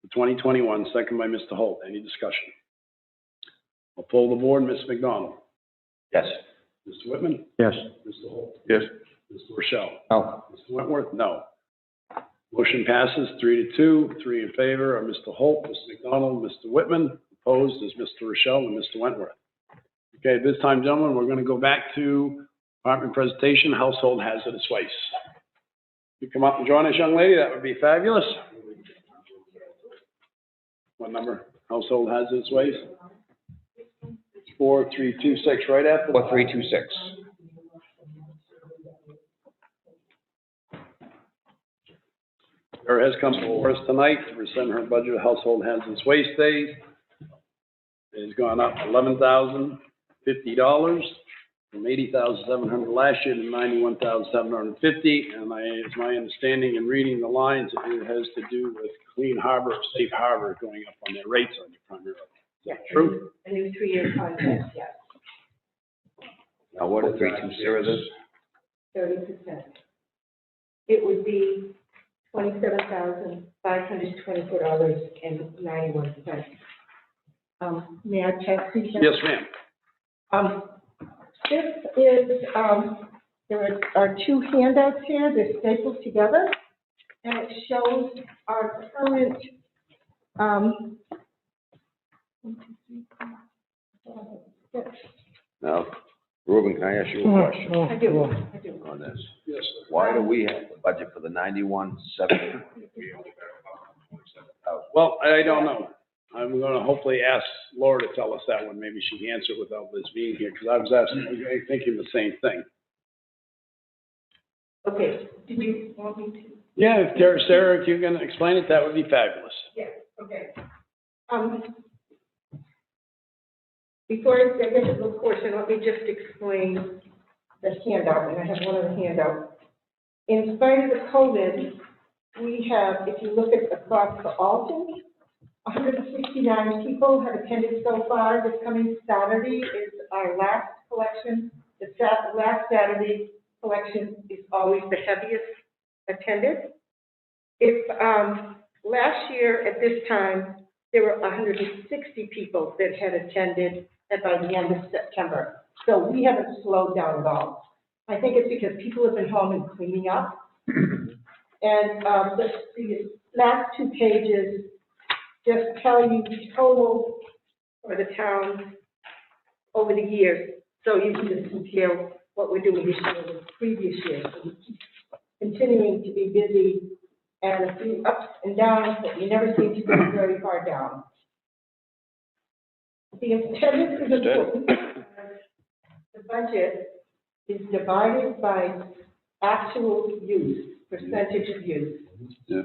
for 2021, second by Mr. Holt. Any discussion? I'll poll the board. Ms. McDonald? Yes. Mr. Whitman? Yes. Mr. Holt? Yes. Mr. Rochelle? No. Mr. Wentworth? No. Motion passes 3-2, 3 in favor are Mr. Holt, Mr. McDonald, Mr. Whitman. Opposed is Mr. Rochelle and Mr. Wentworth. Okay, at this time, gentlemen, we're going to go back to department presentation, household hazardous waste. You come up and join us, young lady, that would be fabulous. What number? Household hazardous waste? 4326, right after. 4326. Her has come before us tonight to present her budget of household hazardous waste days. It has gone up $11,050 from $80,700 last year to $91,750. And it's my understanding in reading the lines, it has to do with Clean Harbor, Safe Harbor going up on their rates on your primarily. Yes. True? A new 3-year contract, yes, Now, what did 320 is? 30%. It would be $27,524.91. May I check, please? Yes, ma'am. This is, there are 2 handouts here, they're stapled together, and it shows our current, 1, 2, 3, 4, 5, 6. Now, Ruben, can I ask you a question I do. on this? Yes, Why do we have the budget for the 91,700? well, I don't know. I'm going to hopefully ask Laura to tell us that one. Maybe she can answer it without Liz being here, because I was thinking the same thing. Okay, did you want me to? Yeah, if Sarah, if you can explain it, that would be fabulous. Yes, okay. Before I get into the portion, let me just explain the handout, and I have one other handout. In spite of the COVID, we have, if you look at across the Alton, 169 people have attended so far. This coming Saturday is our last collection. The last Saturday collection is always the heaviest attended. If last year at this time, there were 160 people that had attended by the end of September. So we haven't slowed down at all. I think it's because people have been home and cleaning up. And the last 2 pages just tell you the total for the town over the years. So you can just compare what we're doing this year with previous years. So we keep continuing to be busy and a few ups and downs, but you never seem to go very far down. The attendance is important. The budget is divided by actual use, percentage of use. Yeah.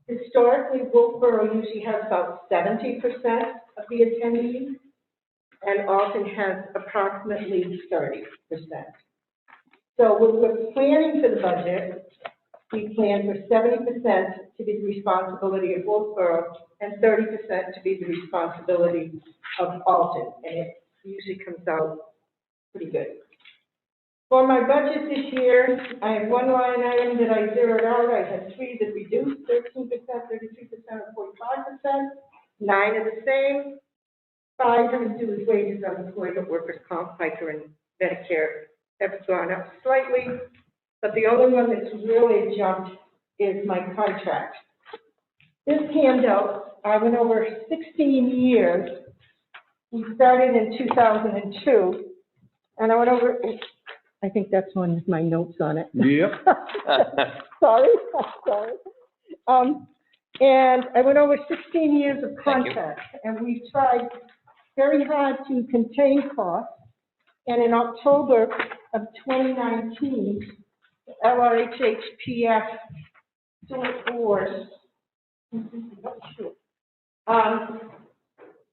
Historically, Wolfboro usually has about 70% of the attendees, and Alton has approximately 30%. So when we're planning for the budget, we plan for 70% to be the responsibility of Wolfboro and 30% to be the responsibility of Alton, and it usually comes out pretty good. For my budget this year, I have one line item that I zeroed out. I had three that reduced, 13%, 33%, and 45%. 9 are the same. 5 have to do with wages of employees at workers' comp, FICA, and Medicare have gone up slightly. But the only one that's really jumped is my contract. This handout, I went over 16 years. We started in 2002, and I went over, I think that's one with my notes on it. Yep. Sorry. And I went over 16 years of contracts, and we tried very hard to contain costs. And in October of 2019, the LRHHPF joint board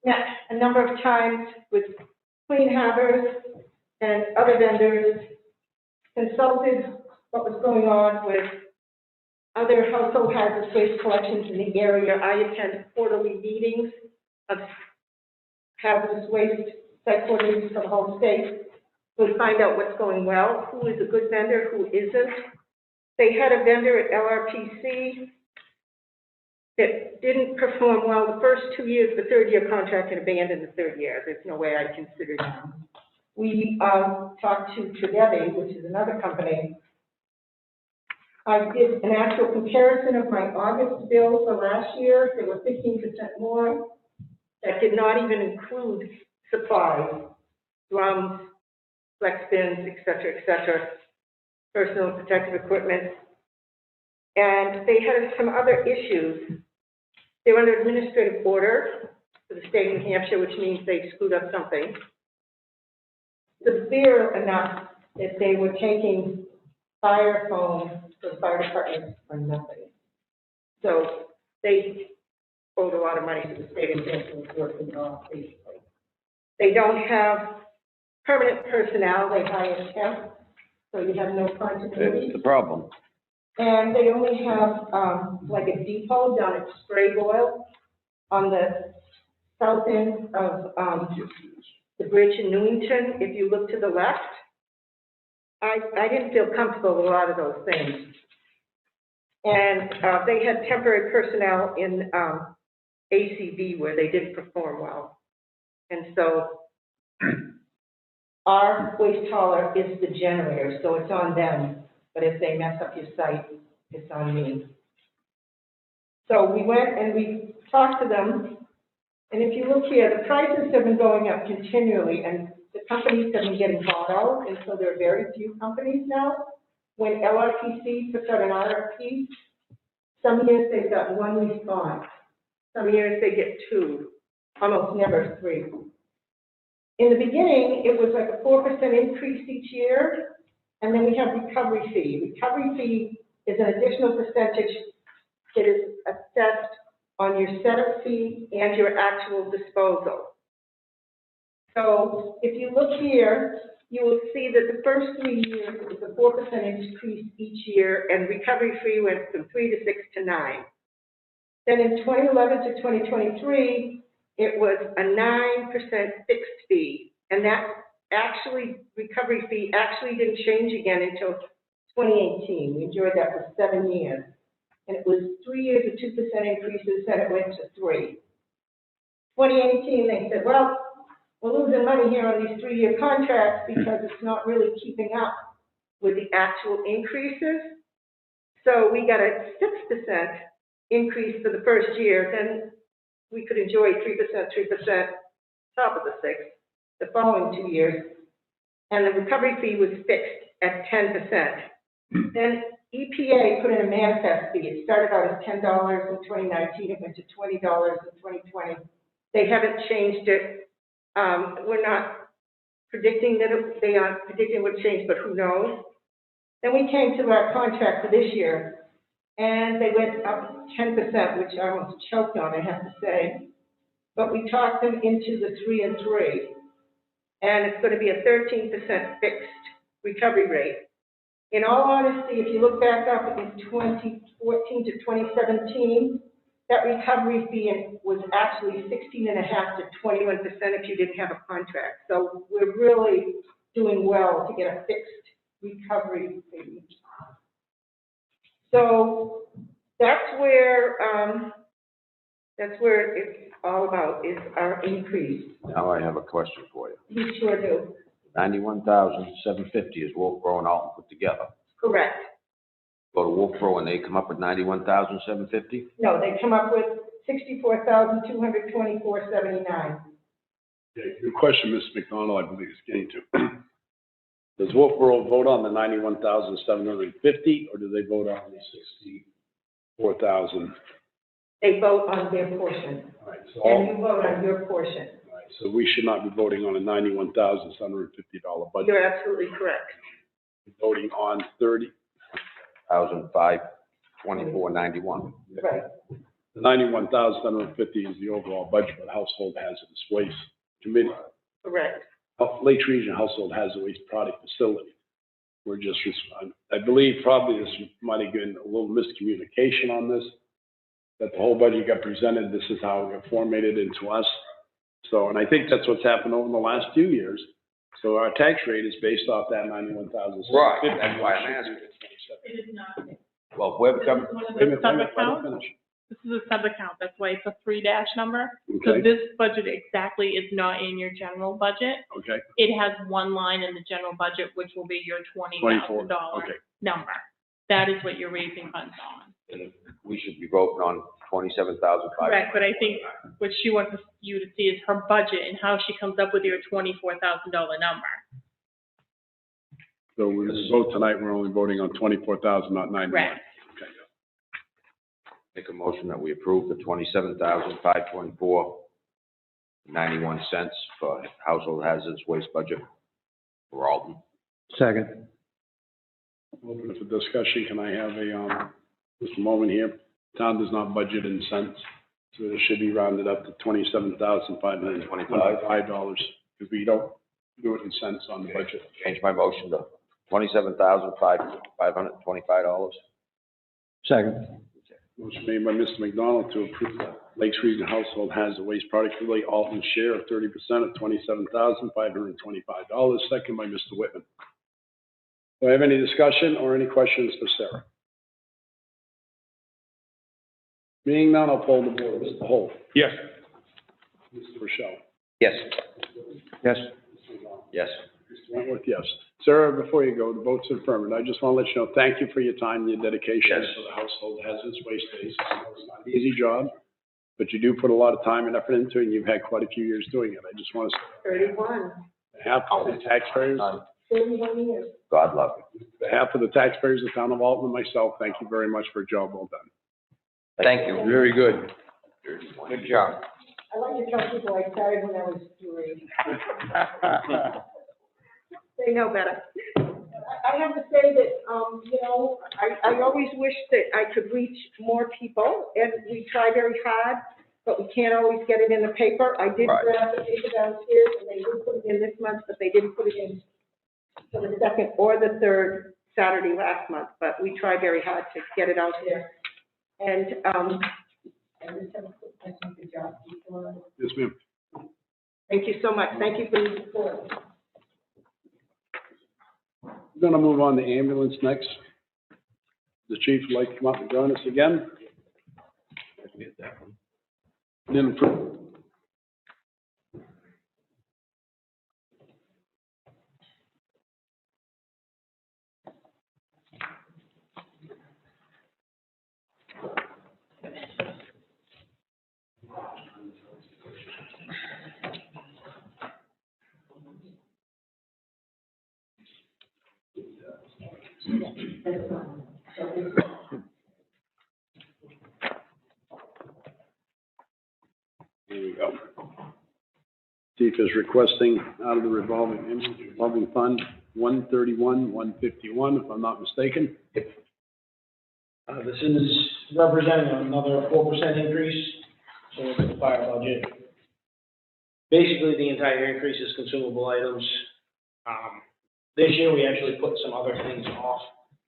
met a number of times with Clean Harbors and other vendors, consulted what was going on with other household hazardous waste collections in the area. I attend quarterly meetings of hazardous waste site coordinators for the whole state to find out what's going well, who is a good vendor, who isn't. They had a vendor at LRPC that didn't perform well the first 2 years, the third-year contract, and abandoned the third year. There's no way I'd consider them. We talked to Trigetti, which is another company. I did an actual comparison of my August bill for last year. They were 15% more. That did not even include supplies, drums, flex bins, et cetera, personal protective equipment. And they had some other issues. They were under administrative order for the state of New Hampshire, which means they screwed up something severe enough that they were taking fire foam for the fire department for nothing. So they owed a lot of money to the state of New Hampshire, working off, basically. They don't have permanent personnel, they hire temp, so you have no continuity. That's the problem. And they only have, like a depot down at Spray Boyle on the south end of, the bridge in Newington. If you look to the left, I didn't feel comfortable with a lot of those things. And, they had temporary personnel in, ACB where they didn't perform well. And so our waste hauler is the generator, so it's on them. But if they mess up your site, it's on me. So we went and we talked to them, and if you look here, the prices have been going up continually, and the companies have been getting bought out, and so there are very few companies now. When LRPC puts out an RFP, some years they've got one response, some years they get two, almost never three. In the beginning, it was like a 4% increase each year. And then we have recovery fee. Recovery fee is an additional percentage that is assessed on your setup fee and your actual disposal. So if you look here, you will see that the first 3 years was a 4% increase each year, and recovery fee went from 3 to 6 to 9. Then in 2011 to 2023, it was a 9% fixed fee, and that actually, recovery fee actually didn't change again until 2018. We enjoyed that for 7 years. And it was 3 years of 2% increases, then it went to 3. 2018, they said, well, we're losing money here on these 3-year contracts because it's not really keeping up with the actual increases. So we got a 6% increase for the first year, then we could enjoy 3%, top of the 6. The following 2 years, and the recovery fee was fixed at 10%. Then EPA put in a manifest fee. It started out as $10 in 2019, it went to $20 in 2020. They haven't changed it. We're not predicting that they aren't predicting what changed, but who knows? Then we came to our contract for this year, and they went up 10%, which I almost choked on, I have to say. But we talked them into the 3 and 3. And it's going to be a 13% fixed recovery rate. In all honesty, if you look back up in 2014 to 2017, that recovery fee was actually 16.5% to 21% if you didn't have a contract. So we're really doing well to get a fixed recovery fee. So that's where it's all about, is our increase. Now I have a question for you. We sure do. 91,750 is Wolfboro and Alton put together. Correct. Go to Wolfboro and they come up with 91,750? No, they come up with 64,224.79. The question Mr. McDonald, I believe, is getting to. Does Wolfboro vote on the 91,750 or do they vote on the 64,000? They vote on their portion, All right, and you vote on your portion. all right, so we should not be voting on a $91,750 budget. You're absolutely correct. We're voting on 1,524.91. Right. The 91,750 is the overall budget for the Household Hazardous Waste Committee. Correct. Lakes Region Household Hazardous Waste Product Facility. We're just, I believe probably this might have been a little miscommunication on this, that the whole budget got presented, this is how it got formatted into us. So, and I think that's what's happened over the last few years. So our tax rate is based off that 91,000. Right, that's why I'm asking. It is not. Well, whoever This comes, is one of Wait a the minute, let me sub-accounts. finish. This is a sub-account, that's why it's a 3- number. So Okay, this budget exactly is not in your general budget. okay, It has one line in the general budget, which will be your $20,000 okay. number. That is what you're raising funds on. and we should be voting on 27,500. Correct, but I think what she wants you to see is her budget and how she comes up with your $24,000 number. So when we vote tonight, we're only voting on 24,000, not 91. Correct. Okay. Make a motion that we approve the 27,524.91 for household hazardous waste budget for Alton. Second. Open for discussion, can I have just a moment here? Town does not budget in cents, so it should be rounded up to $27,525, because we don't do it in cents on the budget. Change my motion to $27,525. Second. Motion made by Mr. McDonald to approve the Lakes Region Household Hazardous Waste Product Facility Alton share of 30% of $27,525, second by Mr. Whitman. Do I have any discussion or any questions for Sarah? Being none, I'll poll the board. Mr. Holt? Yes. Mr. Rochelle? Yes. Yes. Mr. McDonald? Yes. Mr. Wentworth, yes. Sarah, before you go, the vote's affirmative. I just want to let you know, thank you for your time and your dedication Yes. to the Household Hazardous Waste Days. It's not an easy job, but you do put a lot of time and effort into it, and you've had quite a few years doing it. I just want to say, 31, on behalf of the taxpayers, 31 years. God love you. on behalf of the taxpayers of the town of Alton and myself, thank you very much for a job well done. Thank you. Very good. Good job. I like to tell people I started when I was 3. They know better. I have to say that, I always wish that I could reach more people, and we try very hard, but we can't always get it in the paper. I did Right. grab the paper downstairs, and they did put it in this month, but they didn't put it in for the second or the third Saturday last month, but we try very hard to get it out there. And, I just have a quick question for Josh. Yes, ma'am. Thank you so much. Thank you for your support. We're going to move on to ambulance next. The chief would like to come up and join us again. And then approve. There we go. Chief is requesting out of the revolving fund, 131, 151, if I'm not mistaken. This is representing another 4% increase, so it's the fire budget. Basically, the entire increase is consumable items. This year, we actually put some other things off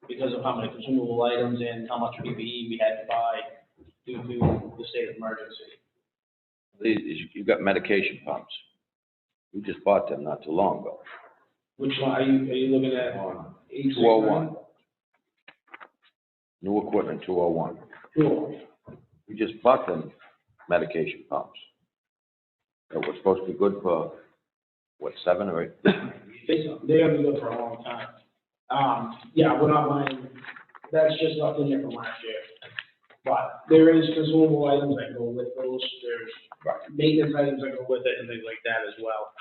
because of how many consumable items and how much PPE we had to buy due to the state of emergency. You've got medication pumps. We just bought them not too long ago. Which one are you looking at? 201. New equipment, 201. Cool. We just bought them medication pumps. That were supposed to be good for, what, 7 or 8? They're gonna be good for a long time. Yeah, we're not buying, that's just left in there from last year. But there is consumable items that go with those, there's maintenance items that go with it and things like that as well.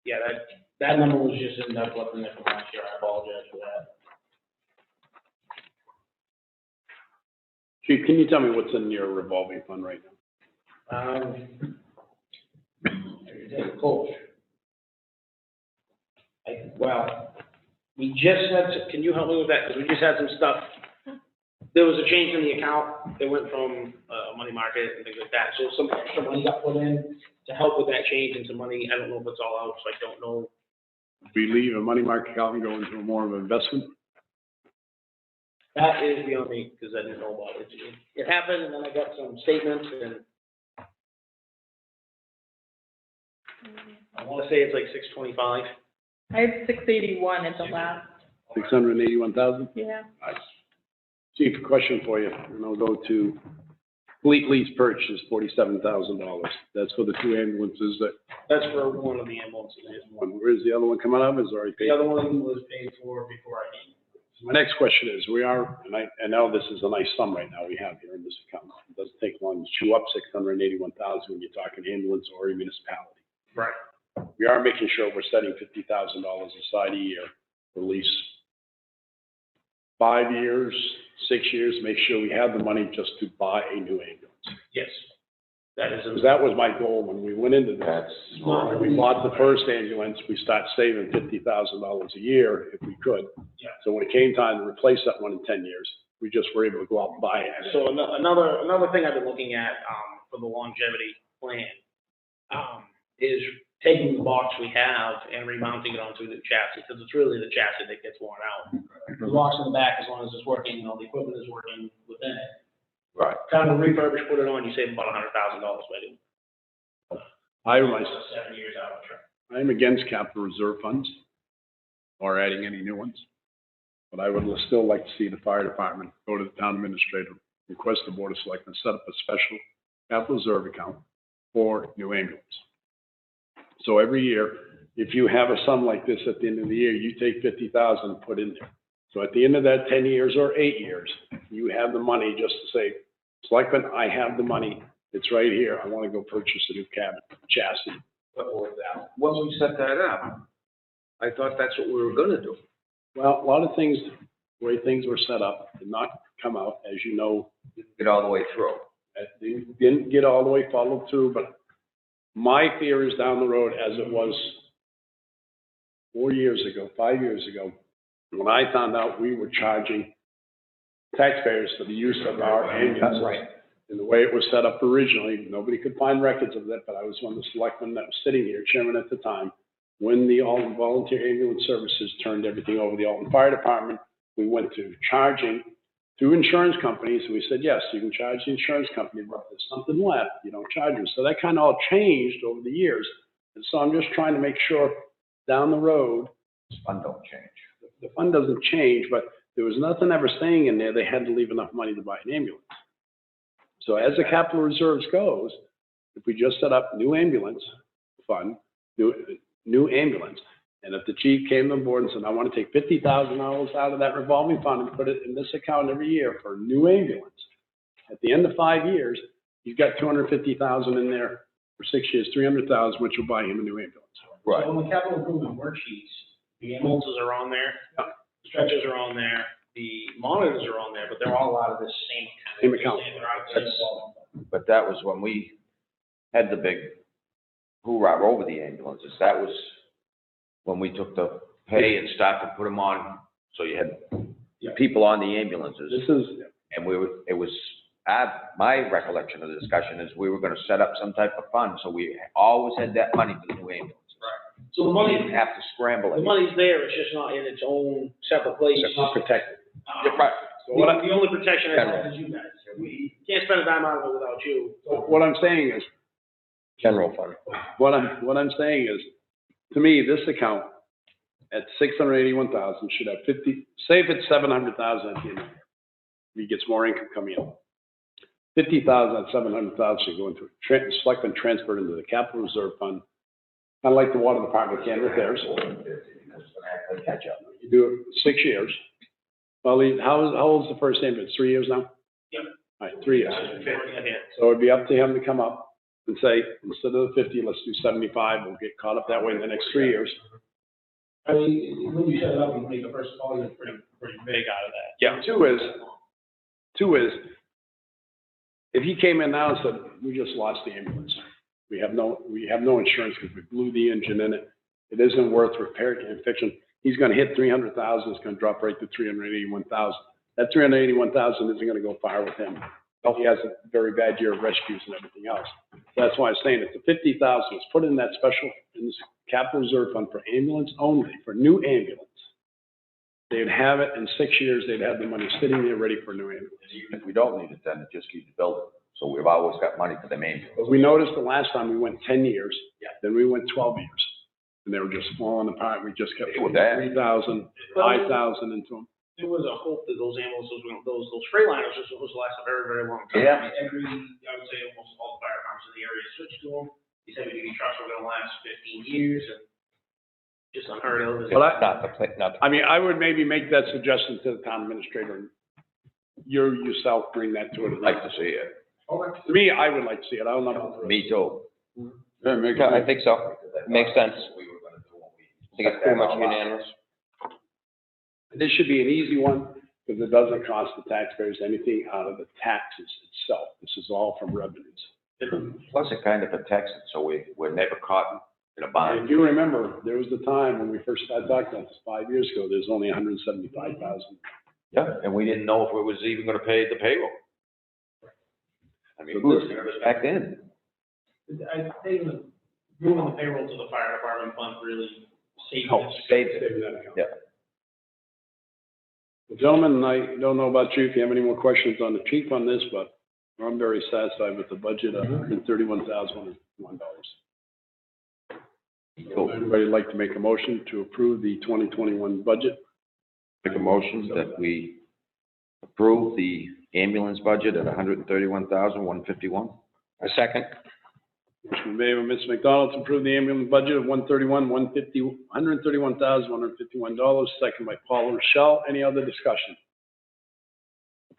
Yeah, that number was just in that left in there from last year, I apologize for that. Chief, can you tell me what's in your revolving fund right now? Coach. Well, we just had, can you help me with that? Because we just had some stuff. There was a change in the account. It went from money market and things like that. So some extra money got put in to help with that change into money. I don't know if it's all out, so I don't know. We leave a money market account and go into more of an investment? That is beyond me, because I didn't know about it. It happened, and then I got some statements, and I want to say it's like 625. I have 681 at the last, 681,000? yeah. Chief, a question for you, and I'll go to fleet lease purchase, $47,000. That's for the 2 ambulances that, That's for one of the ambulances. where's the other one coming out of? Is already paid? The other one was paid for before I came. My next question is, we are, and I know this is a nice sum right now we have here in this account. It doesn't take long to chew up 681,000 when you're talking ambulance or a municipality. Right. We are making sure we're setting $50,000 aside a year, for at least 5 years, 6 years, make sure we have the money just to buy a new ambulance. Yes. That is. Because that was my goal when we went into this. When we bought the first ambulance, we start saving $50,000 a year if we could. Yeah. So when it came time to replace that one in 10 years, we just were able to go out and buy it. So another thing I've been looking at, for the longevity plan, is taking the box we have and remounting it onto a new chassis, because it's really the chassis that gets worn out. The box in the back, as long as it's working, the equipment is working within it. Right. Kind of refurbish, put it on, you save about $100,000 by doing. I'm 7 years out of the truck. I'm against capital reserve funds or adding any new ones. But I would still like to see the fire department go to the town administrator, request the board of selectmen set up a special capital reserve account for new ambulance. So every year, if you have a sum like this at the end of the year, you take 50,000 and put in there. So at the end of that 10 years or 8 years, you have the money just to say, Selectmen, I have the money. It's right here. I want to go purchase a new cabin chassis. When we set that up, I thought that's what we were gonna do. Well, a lot of things, the way things were set up, did not come out, as you know. Get all the way through. They didn't get all the way followed through, but my fear is down the road, as it was 4 years ago, 5 years ago, when I found out we were charging taxpayers for the use of our ambulances. Right. And the way it was set up originally, nobody could find records of that, but I was one of the selectmen that was sitting here, chairman at the time, when the Alton Volunteer Ambulance Services turned everything over to the Alton Fire Department. We went to charging through insurance companies, and we said, yes, you can charge the insurance company, but if there's something left, you don't charge them. So that kind of all changed over the years. And so I'm just trying to make sure down the road, The fund don't change. the fund doesn't change, but there was nothing ever saying in there they had to leave enough money to buy an ambulance. So as the capital reserves goes, if we just set up new ambulance fund, new ambulance, and if the chief came on board and said, I want to take $50,000 out of that revolving fund and put it in this account every year for a new ambulance, at the end of 5 years, you've got $250,000 in there for 6 years, $300,000, which will buy him a new ambulance. Right. So on the capital improvement worksheets, the ambulances are on there, Yeah. the stretchers are on there, the monitors are on there, but they're all out of this same account. Same account. They're out of the same account. But that was when we had the big hoorah over the ambulances. That was when we took the pay and started to put them on, so you had people on the ambulances. This is, And it was, my recollection of the discussion is we were gonna set up some type of fund, so we always had that money for the new ambulance. So the We money, didn't have to scramble the it. money's there, it's just not in its own separate place. it's protected. Right. The only protection I have is you guys. We can't spend a dime out of it without you. What I'm saying is, General fund. what I'm saying is, to me, this account at 681,000 should have 50, say if it's 700,000 at the end of the year. He gets more income coming in. 50,000 at 700,000 should go into, selectmen transferred into the capital reserve fund. Kind of like the water department can with theirs. Catch up. You do it 6 years. Well, how old's the first ambulance? 3 years now? Yep. All right, 3 years. Yeah. So it'd be up to him to come up and say, instead of the 50, let's do 75. We'll get caught up that way in the next 3 years. I mean, when you set it up, you make the first call, you're pretty big out of that. Yeah. Two is, if he came in now and said, we just lost the ambulance. We have no insurance because we blew the engine in it. It isn't worth repair and fixing. He's gonna hit 300,000, it's gonna drop right to 381,000. That 381,000 isn't gonna go far with him. He has a very bad year of rescues and everything else. That's why I'm saying if the 50,000 is put in that special, in this capital reserve fund for ambulance only, for new ambulance, they'd have it in 6 years, they'd have the money sitting there ready for new ambulance. Even if we don't need it, then it just keeps building. So we've always got money for the ambulance. But we noticed the last time we went 10 years, then we went 12 years. And they were just falling apart. We just kept putting 3,000, 5,000 into them. There was a hope that those ambulances, those Freightliners were supposed to last a very, very long time. Yeah. I would say almost all the fire departments in the area switched to them. These heavy duty trucks were gonna last 15 years and just unheard of. Well, I mean, I would maybe make that suggestion to the town administrator. You yourself bring that to it. I'd like to see it. Okay. To me, I would like to see it. I don't know. Me too. Yeah, I think so. Makes sense. I think it's pretty much unanimous. This should be an easy one because it doesn't cost the taxpayers anything out of the taxes itself. This is all from revenues. Plus it kind of protects it, so we're never caught in a bind. And you remember, there was the time when we first started talking about this 5 years ago, there's only 175,000. Yeah, and we didn't know if it was even gonna pay the payroll. I mean, who was nervous back then? I think moving the payroll to the fire department fund really saved Helps it. save that account. Yeah. Well, gentlemen, I don't know about you, if you have any more questions on the chief on this, but I'm very satisfied with the budget of $131,101. Anybody like to make a motion to approve the 2021 budget? Make a motion that we approve the ambulance budget at $131,151. A second? Motion made by Mr. McDonald to approve the ambulance budget of $131,151, second by Paul Rochelle. Any other discussion?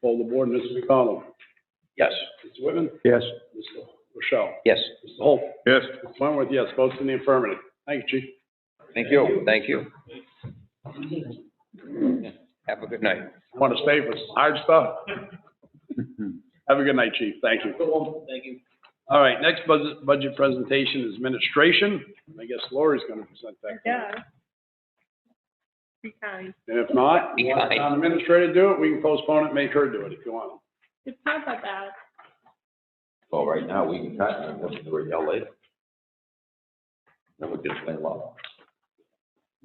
Poll the board, Mr. McDonald. Yes. Mr. Whitman? Yes. Mr. Rochelle? Yes. Mr. Holt? Yes. Mr. Wentworth, yes. Votes in the affirmative. Thank you, Chief. Thank you. Thank you. Have a good night. Want to stay for hard stuff? Have a good night, Chief. Thank you. Thank you. All right, next budget presentation is administration. I guess Lori's going to present that. Yeah. Be kind. And if not, Be you want the kind. town administrator to do it, we can postpone it, make her do it if you want. It's not that bad. Well, right now, we can cut and then we'll do it later. Then we can explain law.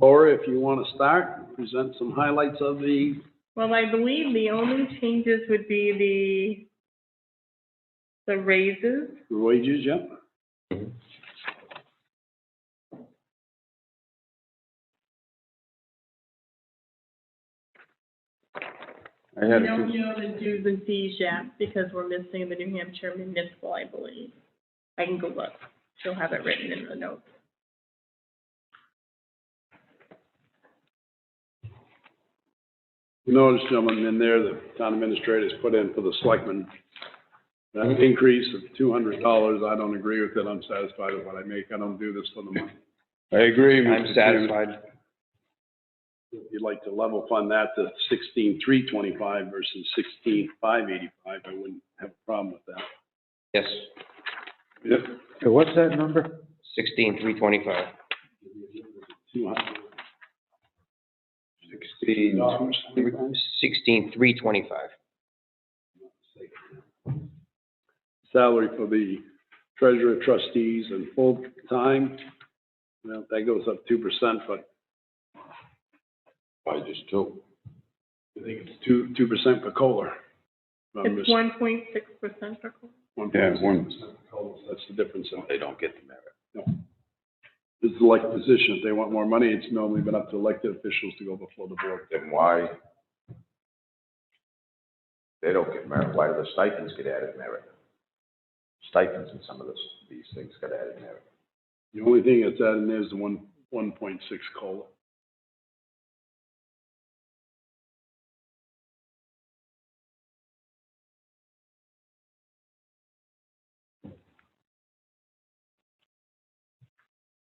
Laura, if you want to start, present some highlights of the, Well, I believe the only changes would be the raises. wages, yeah? I We had don't to, know the dues and fees yet because we're missing the New Hampshire municipal, I believe. I can go look. She'll have it written in the notes. You notice, gentlemen, in there, the town administrators put in for the selectmen, that increase of $200. I don't agree with it. I'm satisfied with what I make. I don't do this for the money. I agree, I'm Mr. Chairman. satisfied. You'd like to level fund that to 16,325 versus 16,585. I wouldn't have a problem with that. Yes. Yep. so what's that number? 16,325. 16,325. Salary for the treasurer, trustees, and full-time, well, that goes up 2%, but Why just two? I think it's 2% for COLA. It's 1.6% per quarter. 1.6% Yeah, one. COLA, that's the difference. They don't get the merit. Is elected position. If they want more money, it's normally been up to elected officials to go before the board. Then why? They don't get merit. Why do the stipends get added merit? Stipends in some of these things get added merit. The only thing that's added in there is the 1.6 COLA.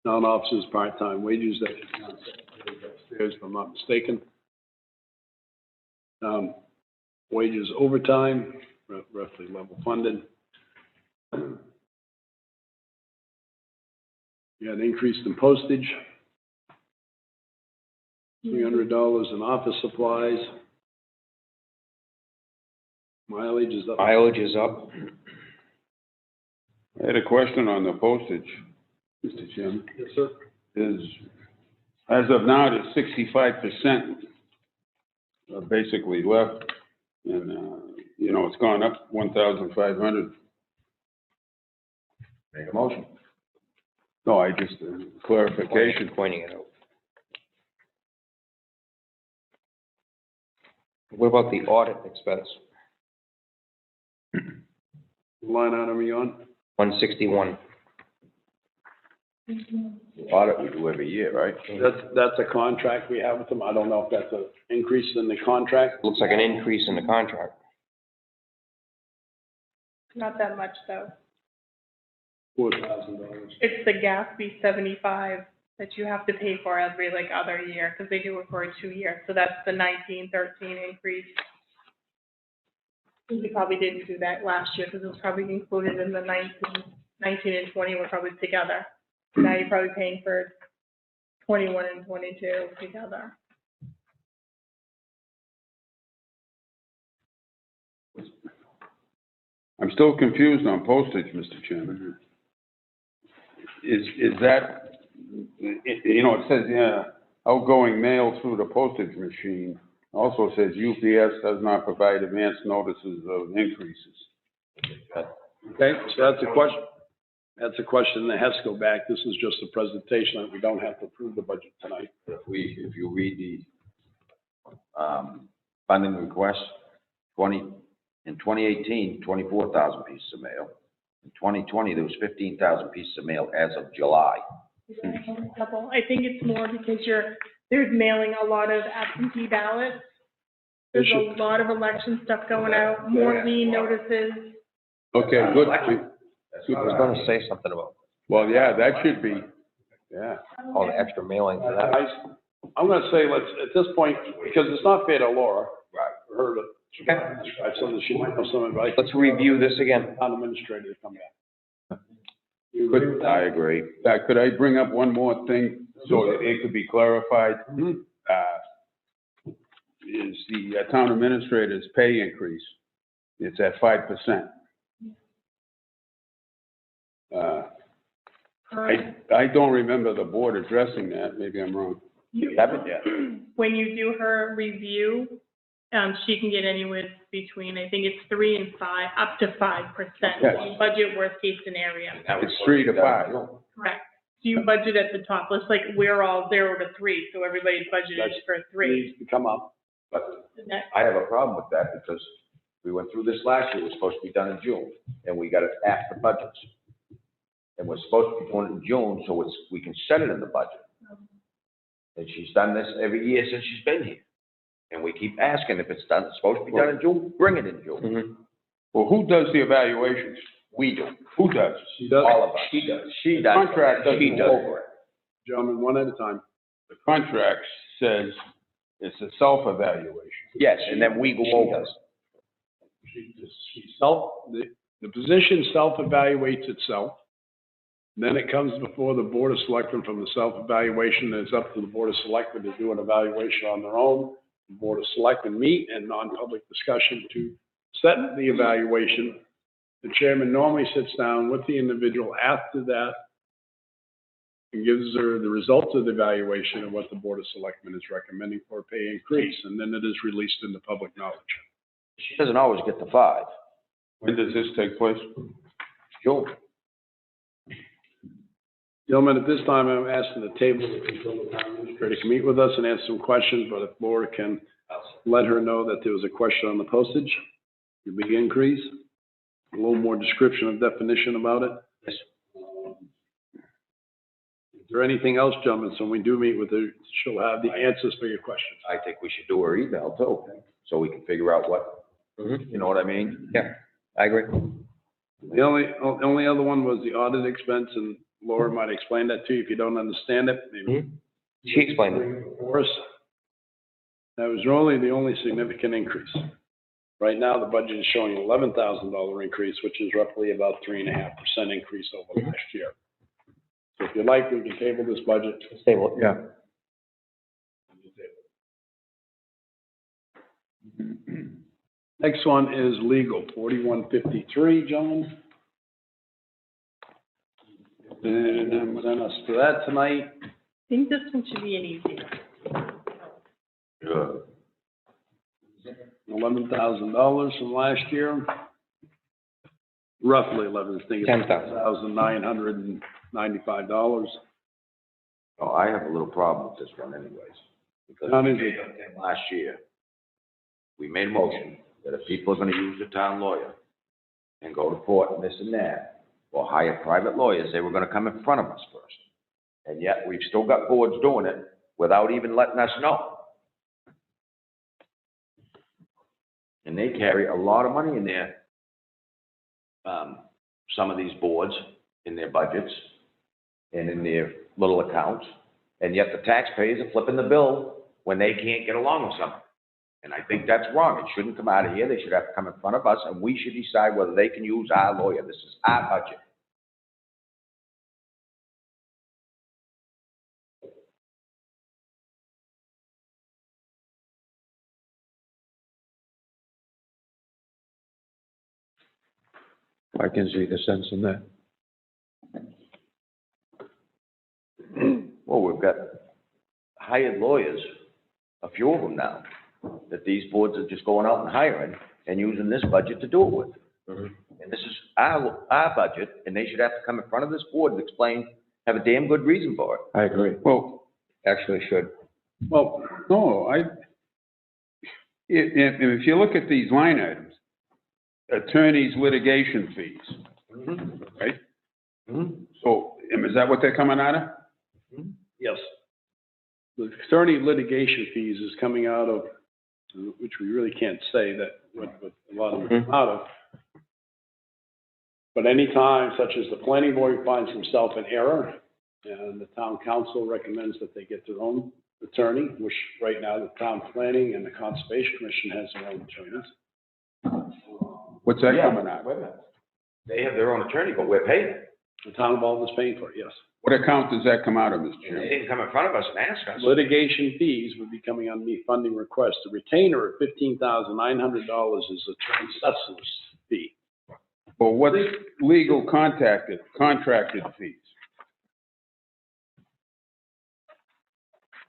Non-officers, part-time wages, that is upstairs, if I'm not mistaken. Wages overtime, roughly level funded. You had an increase in postage, $300 in office supplies. Mileage is up. Mileage is up. I had a question on the postage, Mr. Chairman. Yes, sir. As of now, there's 65% basically left, and, it's gone up 1,500. Make a motion. No, I just, clarification. Pointing it out. What about the audit expense? Line item are you on? 161. Audit we do every year, right? That's a contract we have with them. I don't know if that's an increase in the contract. Looks like an increase in the contract. Not that much, though. $4,000. It's the gas fee 75 that you have to pay for every, other year, because they do it for 2 years. So that's the 1913 increase. We probably didn't do that last year, because it was probably included in the 19 and 20 were probably together. Now you're probably paying for 21 and 22 together. I'm still confused on postage, Mr. Chairman. Is that, it says, outgoing mail through the postage machine. Also says UPS does not provide advance notices of increases. Okay, so that's a question. That's a question that has to go back. This is just a presentation. We don't have to approve the budget tonight. If you read the, funding request, in 2018, 24,000 pieces of mail. In 2020, there was 15,000 pieces of mail as of July. I think it's more because there's mailing a lot of absentee ballots. There's a lot of election stuff going out, more lien notices. Okay, good. I was going to say something about Well, yeah, that should be, yeah. all the extra mailing for that. I'm going to say, at this point, because it's not fair to Laura. Right. For her to describe something, she might know some advice. Let's review this again. Town administrator to come back. I agree. Could I bring up one more thing so that it could be clarified? Is the town administrator's pay increase? It's at 5%. I don't remember the board addressing that. Maybe I'm wrong. You haven't yet. When you do her review, she can get anywhere between, I think it's 3 and 5, up to 5%. Yes. You budget worst case scenario. It's 3 to 5. Correct. So you budget at the top. Looks like we're all 0 to 3, so everybody's budgeted for 3. Needs to come up. But I have a problem with that because we went through this last year. It was supposed to be done in June, and we got it after budgets. And we're supposed to be doing it in June, so we can set it in the budget. And she's done this every year since she's been here. And we keep asking if it's supposed to be done in June, bring it in June. Mm-hmm. Well, who does the evaluations? We do. Who does? She does. All of us. She does. She does. Contract doesn't She does. over it. Gentlemen, one at a time. The contract says it's a self-evaluation. Yes, and then we go over. The position self-evaluates itself. Then it comes before the Board of Selectmen from the self-evaluation. It's up to the Board of Selectmen to do an evaluation on their own. The Board of Selectmen meet in non-public discussion to set the evaluation. The chairman normally sits down with the individual after that and gives her the results of the evaluation and what the Board of Selectmen is recommending for a pay increase. And then it is released into public knowledge. She doesn't always get the 5. When does this take place? June. Gentlemen, at this time, I'm asking the table until the town administrator can meet with us and ask some questions, but if Laura can let her know that there was a question on the postage, the big increase, a little more description of definition about it. Yes. Is there anything else, gentlemen, so when we do meet with her, she'll have the answers for your questions? I think we should do her email too, so we can figure out what, you know what I mean? Yeah, I agree. The only other one was the audit expense, and Laura might explain that to you if you don't understand it. Maybe She explained it. for us. That was really the only significant increase. Right now, the budget is showing $11,000 increase, which is roughly about 3.5% increase over last year. So if you'd like, we can table this budget. Stable, Yeah. Next one is legal, 4153, John. And within us for that tonight, I think this one should be an easy one. $11,000 from last year. Roughly 11, I think it's $10,995. Oh, I have a little problem with this one anyways. Because How did last year, we made a motion that if people are gonna use the town lawyer and go to court and this and that, or hire private lawyers, they were gonna come in front of us first. And yet, we've still got boards doing it without even letting us know. And they carry a lot of money in there. Some of these boards, in their budgets, and in their little accounts, and yet the taxpayers are flipping the bill when they can't get along with something. And I think that's wrong. It shouldn't come out of here. They should have to come in front of us, and we should decide whether they can use our lawyer. This is our budget. I can see the sense in that. Well, we've got hired lawyers, a few of them now, that these boards are just going out and hiring and using this budget to do it with. And this is our budget, and they should have to come in front of this board and explain, have a damn good reason for it. I agree. Well, Actually should. well, no, if you look at these line items, attorneys' litigation fees, right? So, is that what they're coming out of? Yes. The attorney litigation fees is coming out of, which we really can't say that what a lot of them come out of. But any time, such as the planning board finds himself in error, and the town council recommends that they get their own attorney, which right now the town planning and the conservation commission has their own attorneys. What's that Yeah, coming out of? wait a minute. They have their own attorney, but we're paying it. The town of Alton is paying for it, yes. What account does that come out of, Mr. And they Chairman? didn't come in front of us and ask us. Litigation fees would be coming on me funding request. The retainer of $15,900 is attorney success fee. Well, what's legal contracted fees?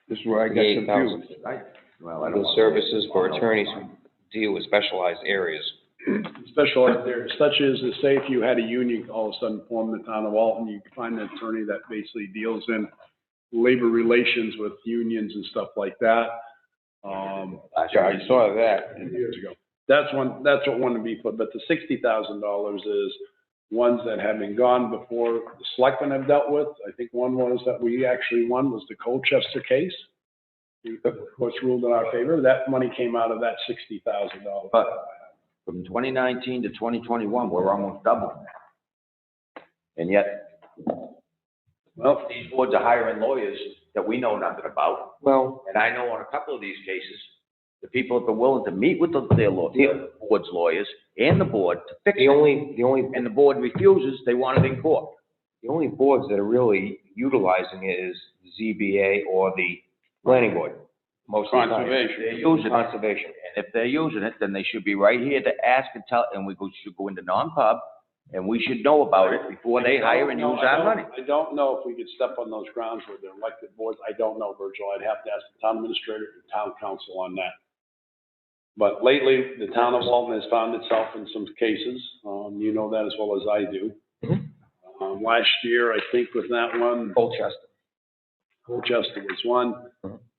This is where I get confused. Well, I don't Legal know. services for attorneys who deal with specialized areas. Specialized areas, such as, say, if you had a union all of a sudden form the town of Alton, you could find an attorney that basically deals in labor relations with unions and stuff like that. Yeah, I saw that. Years ago. That's what one would be put, but the $60,000 is ones that have been gone before the selectmen have dealt with. I think one was that we actually won was the Colchester case. The courts ruled in our favor. That money came out of that $60,000. But from 2019 to 2021, we're almost doubling that. And yet, Well, these boards are hiring lawyers that we know nothing about. Well, And I know on a couple of these cases, the people have been willing to meet with their board's lawyers and the board to fix the it. only And the board refuses, they want it in court. The only boards that are really utilizing it is ZBA or the planning board, most of the time. Conservation. They're using it. Conservation. And if they're using it, then they should be right here to ask and tell, and should go into non-pub, and we should know about it before they hire and use our money. I don't know if we could step on those grounds where they're elected boards. I don't know, Virgil. I'd have to ask the town administrator and town council on that. But lately, the town of Walton has found itself in some cases. You know that as well as I do. Last year, I think was that one, Colchester. Colchester was one.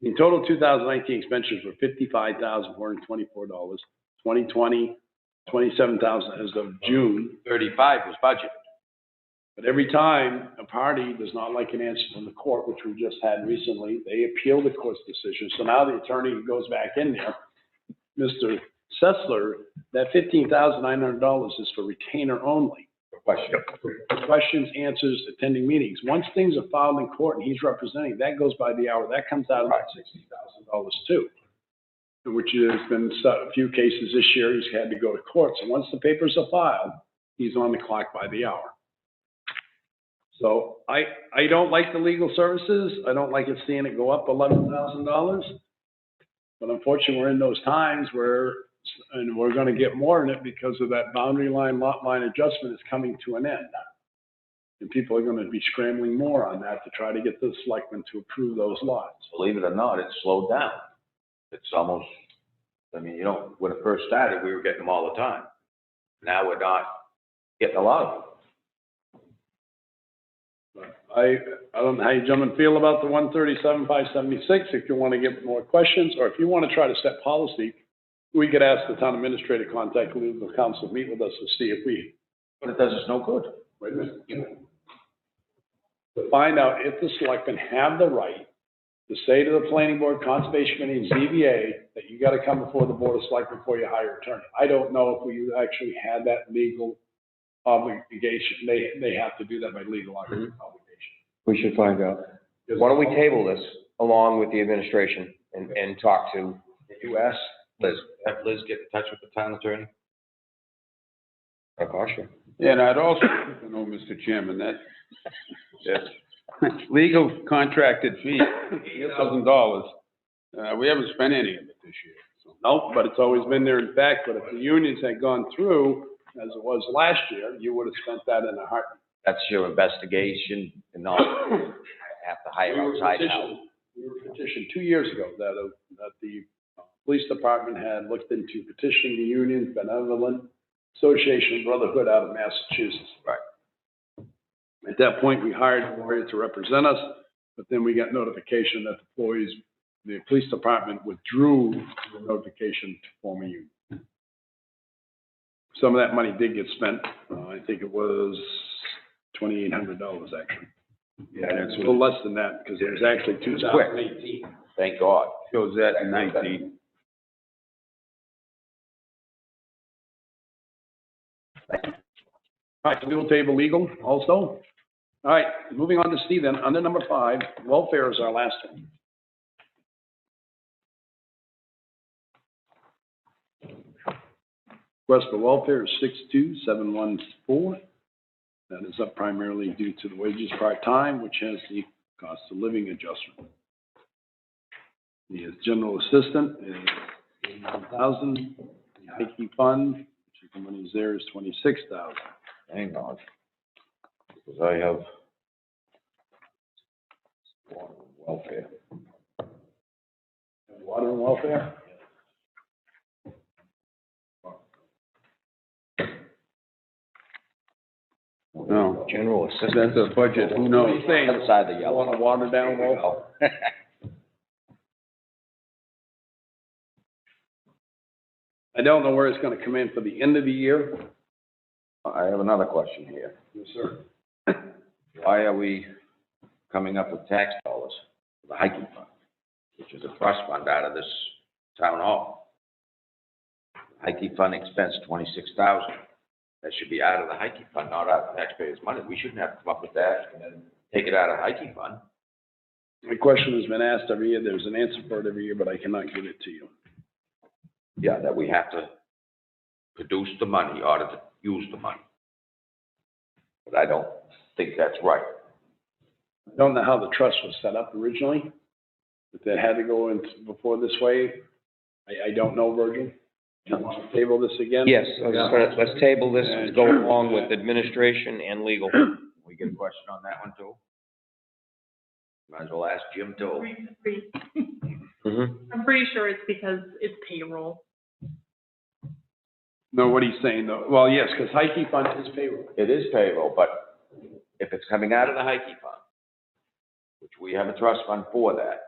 In total, 2019 expenditures were $55,424. 2020, $27,000 as of June. 35 was budgeted. But every time a party does not like an answer from the court, which we just had recently, they appeal the court's decision. So now the attorney goes back in there, Mr. Sessler, that $15,900 is for retainer only. Question. Questions, answers, attending meetings. Once things are filed in court and he's representing, that goes by the hour. That comes out of that $60,000 too. Which there's been a few cases this year, he's had to go to court. So once the papers are filed, he's on the clock by the hour. So I don't like the legal services. I don't like it seeing it go up $11,000. But unfortunately, we're in those times where, and we're going to get more in it because of that boundary line, lot line adjustment is coming to an end. And people are going to be scrambling more on that to try to get the selectmen to approve those lots. Believe it or not, it's slowed down. It's almost, I mean, you know, when it first started, we were getting them all the time. Now we're not getting a lot of them. I don't know how you gentlemen feel about the 137,576, if you want to get more questions, or if you want to try to set policy, we could ask the town administrator to contact legal counsel, meet with us to see if we. But it does us no good. Wait a minute. To find out if the selectmen have the right to say to the planning board, conservation committee, and ZBA, that you got to come before the board of selectmen before you hire an attorney. I don't know if we actually had that legal obligation. They have to do that by legal obligation. We should find out. Why don't we table this along with the administration and talk to, you ask Liz. Have Liz get in touch with the town attorney? Of course, sure. Yeah, and I'd also, you know, Mr. Chairman, that legal contracted fee, $8,000, we haven't spent any of it this year. So. No, but it's always been there in fact, but if the unions had gone through, as it was last year, you would have spent that in a heartbeat. That's your investigation and all. Have to hire outside help. We were petitioned 2 years ago that the police department had looked into petitioning the union, Benevolent Association Brotherhood out of Massachusetts. Right. At that point, we hired a lawyer to represent us, but then we got notification that the police department withdrew the notification to form a union. Some of that money did get spent. I think it was $2,800 actually. Yeah, and it's a little less than that because it was actually 2018. Thank God. Shows that in 19. All right, we will table legal also. All right, moving on to C then, under number 5, welfare is our last one. Request for welfare is 62714. That is up primarily due to the wages part-time, which has the cost of living adjustment. The general assistant is $81,000. The IT fund, which the money is there, is $26,000. Hang on. Because I have welfare. Water and welfare? No, General assistant. that's a budget, who knows? Other side of the yellow. Want to water down well? I don't know where it's going to come in for the end of the year. I have another question here. Yes, sir. Why are we coming up with tax dollars for the hiking fund, which is a trust fund out of this town hall? Hiking fund expense $26,000. That should be out of the hiking fund, not out of taxpayers' money. We shouldn't have to come up with that and then take it out of the hiking fund. My question has been asked every year. There's an answer for it every year, but I cannot give it to you. Yeah, that we have to produce the money in order to use the money. But I don't think that's right. I don't know how the trust was set up originally, but that had to go in before this way. I don't know, Virgil. Do you want to table this again? Yes, let's table this and go along with administration and legal. We get a question on that one too? Might as well ask Jim too. I'm pretty sure it's because it's payroll. No, what he's saying though, well, yes, because hiking fund is payroll. It is payroll, but if it's coming out of the Heike Fund, which we have a trust fund for that,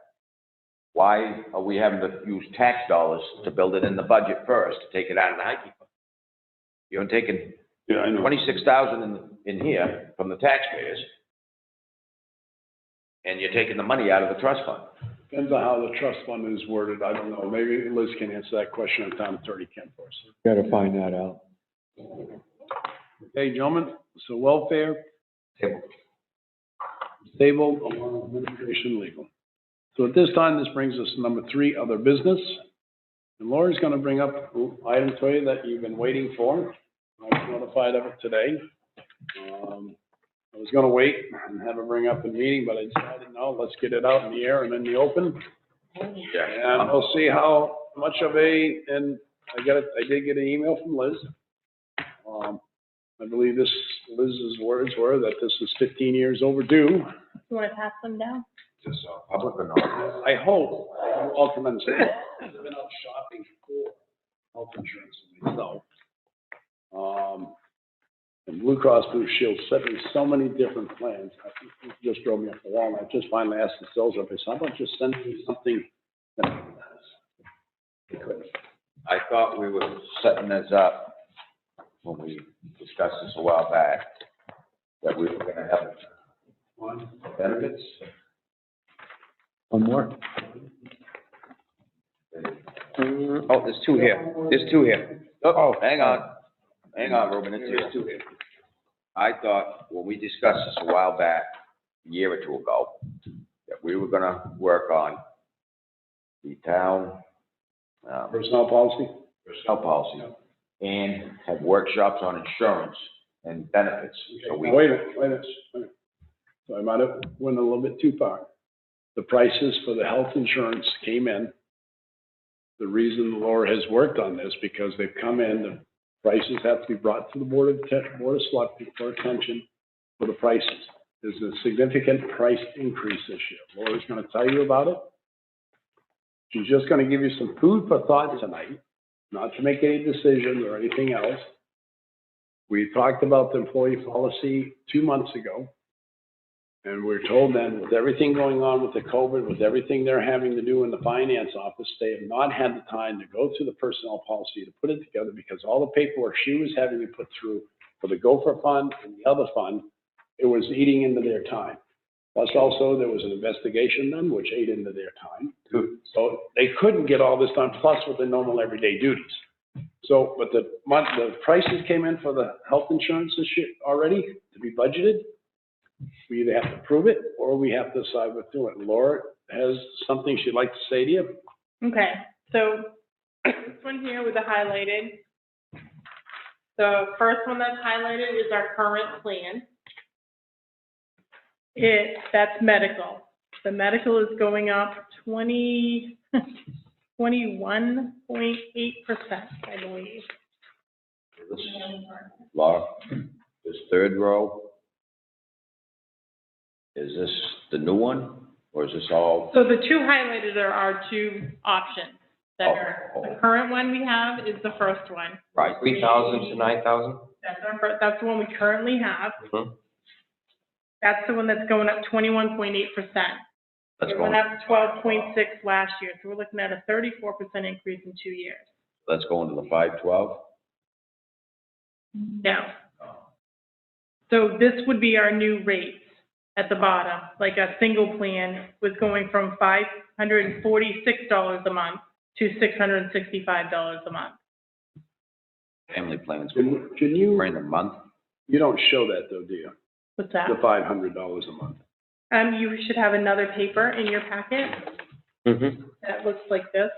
why are we having to use tax dollars to build it in the budget first, to take it out of the Heike Fund? You're taking Yeah, I know. 26,000 in here from the taxpayers, and you're taking the money out of the trust fund. Depends on how the trust fund is worded, I don't know, maybe Liz can answer that question, or town attorney can for us. Gotta find that out. Okay, gentlemen, so welfare, stable, administration, legal. So at this time, this brings us to number 3, other business. And Laura's gonna bring up an item for you that you've been waiting for. I was notified of it today. I was gonna wait and have her bring up the meeting, but I decided, no, let's get it out in the air and in the open. Yeah. And we'll see how much of and I did get an email from Liz. I believe Liz's words were that this is 15 years overdue. You want to pass them down? Is this public or not? I hope, all tremendous. I've been out shopping for health insurance myself. And Blue Cross Blue Shield sent me so many different plans. I think he just drove me up the wall, and I just finally asked the sales rep, I said, how about just sending me something that they couldn't. I thought we were setting this up when we discussed this a while back, that we were gonna have one benefits. One more? Oh, there's 2 here. There's 2 here. Oh, hang on, Ruben, there's 2 here. I thought when we discussed this a while back, a year or 2 ago, that we were gonna work on the town, Personnel policy? personnel policy, and have workshops on insurance and benefits. So we, Wait a minute. So I might have went a little bit too far. The prices for the health insurance came in. The reason Laura has worked on this, because they've come in, the prices have to be brought to the Board of Selectmen for attention for the prices. There's a significant price increase this year. Laura's gonna tell you about it. She's just gonna give you some food for thought tonight, not to make any decisions or anything else. We talked about the employee policy 2 months ago. And we're told then, with everything going on with the COVID, with everything they're having to do in the finance office, they have not had the time to go through the personnel policy to put it together, because all the paperwork she was having to put through for the Gopher Fund and the other fund, it was eating into their time. Plus also, there was an investigation done, which ate into their time. So they couldn't get all this done, plus with the normal everyday duties. So, but the prices came in for the health insurance this year already to be budgeted. We either have to prove it or we have to decide what to do it. Laura has something she'd like to say to you. Okay, so this one here with the highlighted. The first one that's highlighted is our current plan. That's medical. The medical is going up 21.8%, I believe. Laura, this 3rd row, is this the new one, or is this all? So the 2 highlighted are our 2 options. That are, the current one we have is the first one. Right, 3,000 to 9,000? That's the one we currently have. Mhm. That's the one that's going up 21.8%. That's It went going, up 12.6 last year, so we're looking at a 34% increase in 2 years. Let's go into the 512. No. So this would be our new rates at the bottom. Like a single plan was going from $546 a month to $665 a month. Family plans, Can you, for in a month. you don't show that though, do you? What's that? The $500 a month. You should have another paper in your packet that looks like this.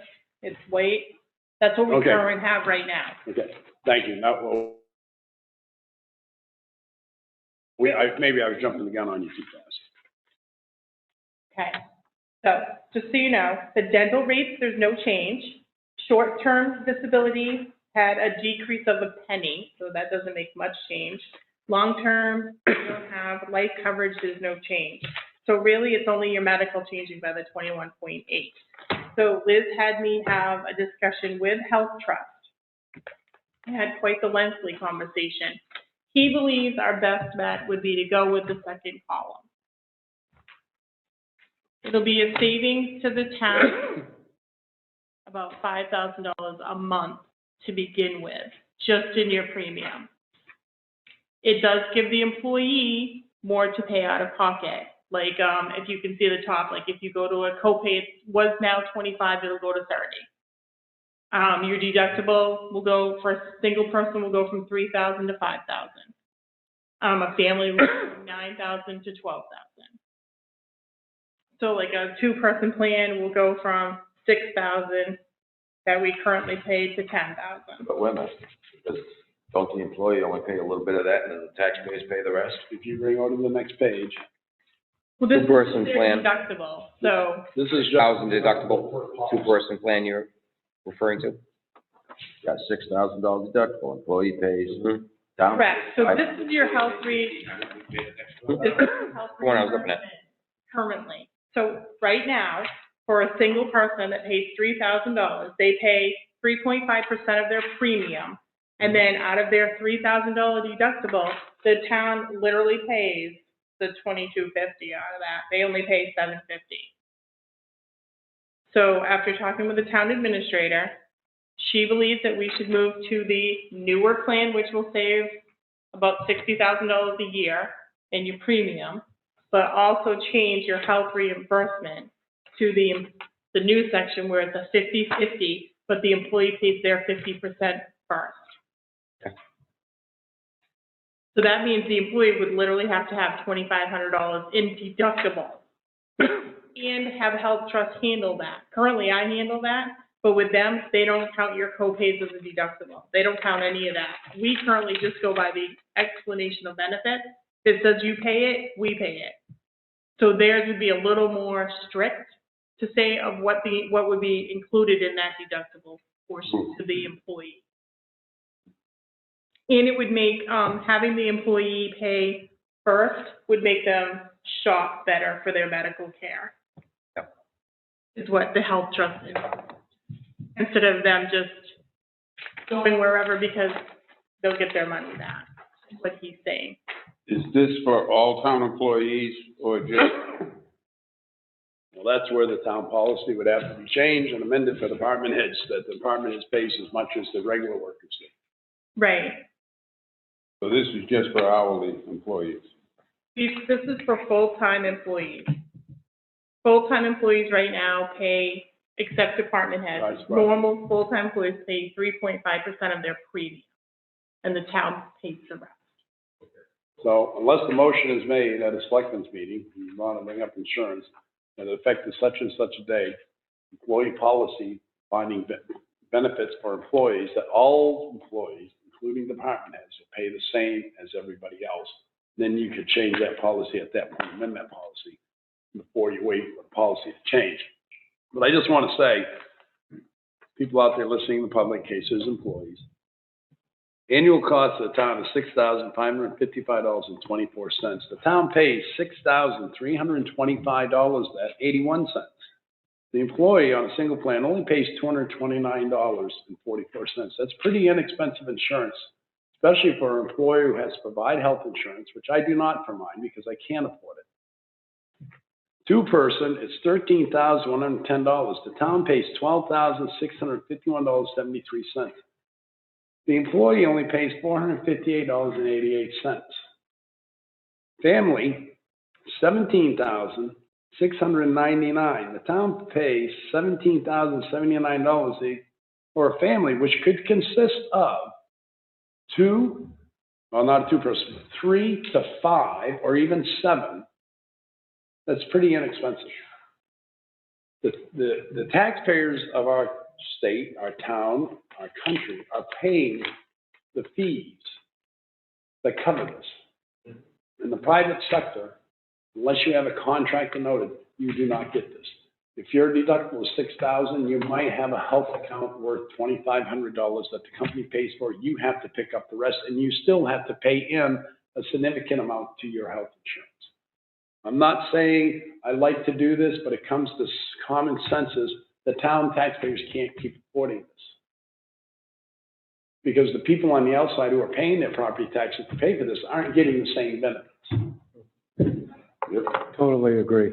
It's white. That's what we Okay. currently have right now. Okay, thank you. Now, maybe I was jumping the gun on you too fast. Okay, so just so you know, the dental rates, there's no change. Short-term disability had a decrease of $0.01, so that doesn't make much change. Long-term, we don't have life coverage, there's no change. So really, it's only your medical changing by the 21.8. So Liz had me have a discussion with Health Trust. I had quite the lengthy conversation. He believes our best bet would be to go with the second column. It'll be a savings to the town about $5,000 a month to begin with, just in your premium. It does give the employee more to pay out of pocket. Like, if you can see the top, like if you go to a copay, it was now 25, it'll go to 30. Your deductible will go, for a single person, will go from 3,000 to 5,000. A family will go from 9,000 to 12,000. So like a two-person plan will go from 6,000 that we currently pay to 10,000. But wait a minute, because don't the employee only pay a little bit of that and then the taxpayers pay the rest? If you bring over to the next page, Well, this Two-person is their plan. deductible, so, this is just. 1,000 deductible, two-person plan you're referring to? Got $6,000 deductible, employee pays. Down. correct. So this is your health this is your health The one I was looking at. reimbursement currently. So right now, for a single person that pays $3,000, they pay 3.5% of their premium. And then out of their $3,000 deductible, the town literally pays the $2,250 out of that. They only pay $750. So after talking with the town administrator, she believes that we should move to the newer plan, which will save about $60,000 a year in your premium, but also change your health reimbursement to the new section where it's a 50-50, but the employee pays their 50% first. Okay. So that means the employee would literally have to have $2,500 in deductible and have a health trust handle that. Currently, I handle that, but with them, they don't count your co-pays as a deductible. They don't count any of that. We currently just go by the explanation of benefits. If it says you pay it, we pay it. So theirs would be a little more strict to say of what would be included in that deductible portion to the employee. And it would make, having the employee pay first would make them shop better for their medical care. Yep. Is what the health trust is. Instead of them just going wherever because they'll get their money back, is what he's saying. Is this for all town employees or just, Well, that's where the town policy would have to be changed and amended for department heads, that the department heads pays as much as the regular workers do. Right. so this is just for hourly employees? This is for full-time employees. Full-time employees right now pay, except department heads, That's right. normal full-time employees pay 3.5% of their premium, and the town pays the rest. So unless the motion is made at a selectmen's meeting, you want to bring up insurance, and effective such and such a day, employee policy finding benefits for employees, that all employees, including department heads, will pay the same as everybody else. Then you could change that policy at that point, amend that policy, before you wait for the policy to change. But I just want to say, people out there listening in the public, cases, employees, annual cost of the town is $6,555.24. The town pays $6,325, that's 81 cents. The employee on a single plan only pays $229.44. That's pretty inexpensive insurance, especially for an employer who has to provide health insurance, which I do not for mine because I can't afford it. Two-person, it's $13,110. The town pays $12,651.73. The employee only pays $458.88. Family, $17,699. The town pays $17,079 for a family, which could consist of not a two-person, 3 to 5, or even 7. That's pretty inexpensive. The taxpayers of our state, our town, our country are paying the fees that cover this. In the private sector, unless you have a contract denoted, you do not get this. If your deductible is $6,000, you might have a health account worth $2,500 that the company pays for. You have to pick up the rest, and you still have to pay in a significant amount to your health insurance. I'm not saying I like to do this, but it comes to common sense is the town taxpayers can't keep affording this. Because the people on the outside who are paying their property taxes to pay for this aren't getting the same benefits. Totally agree.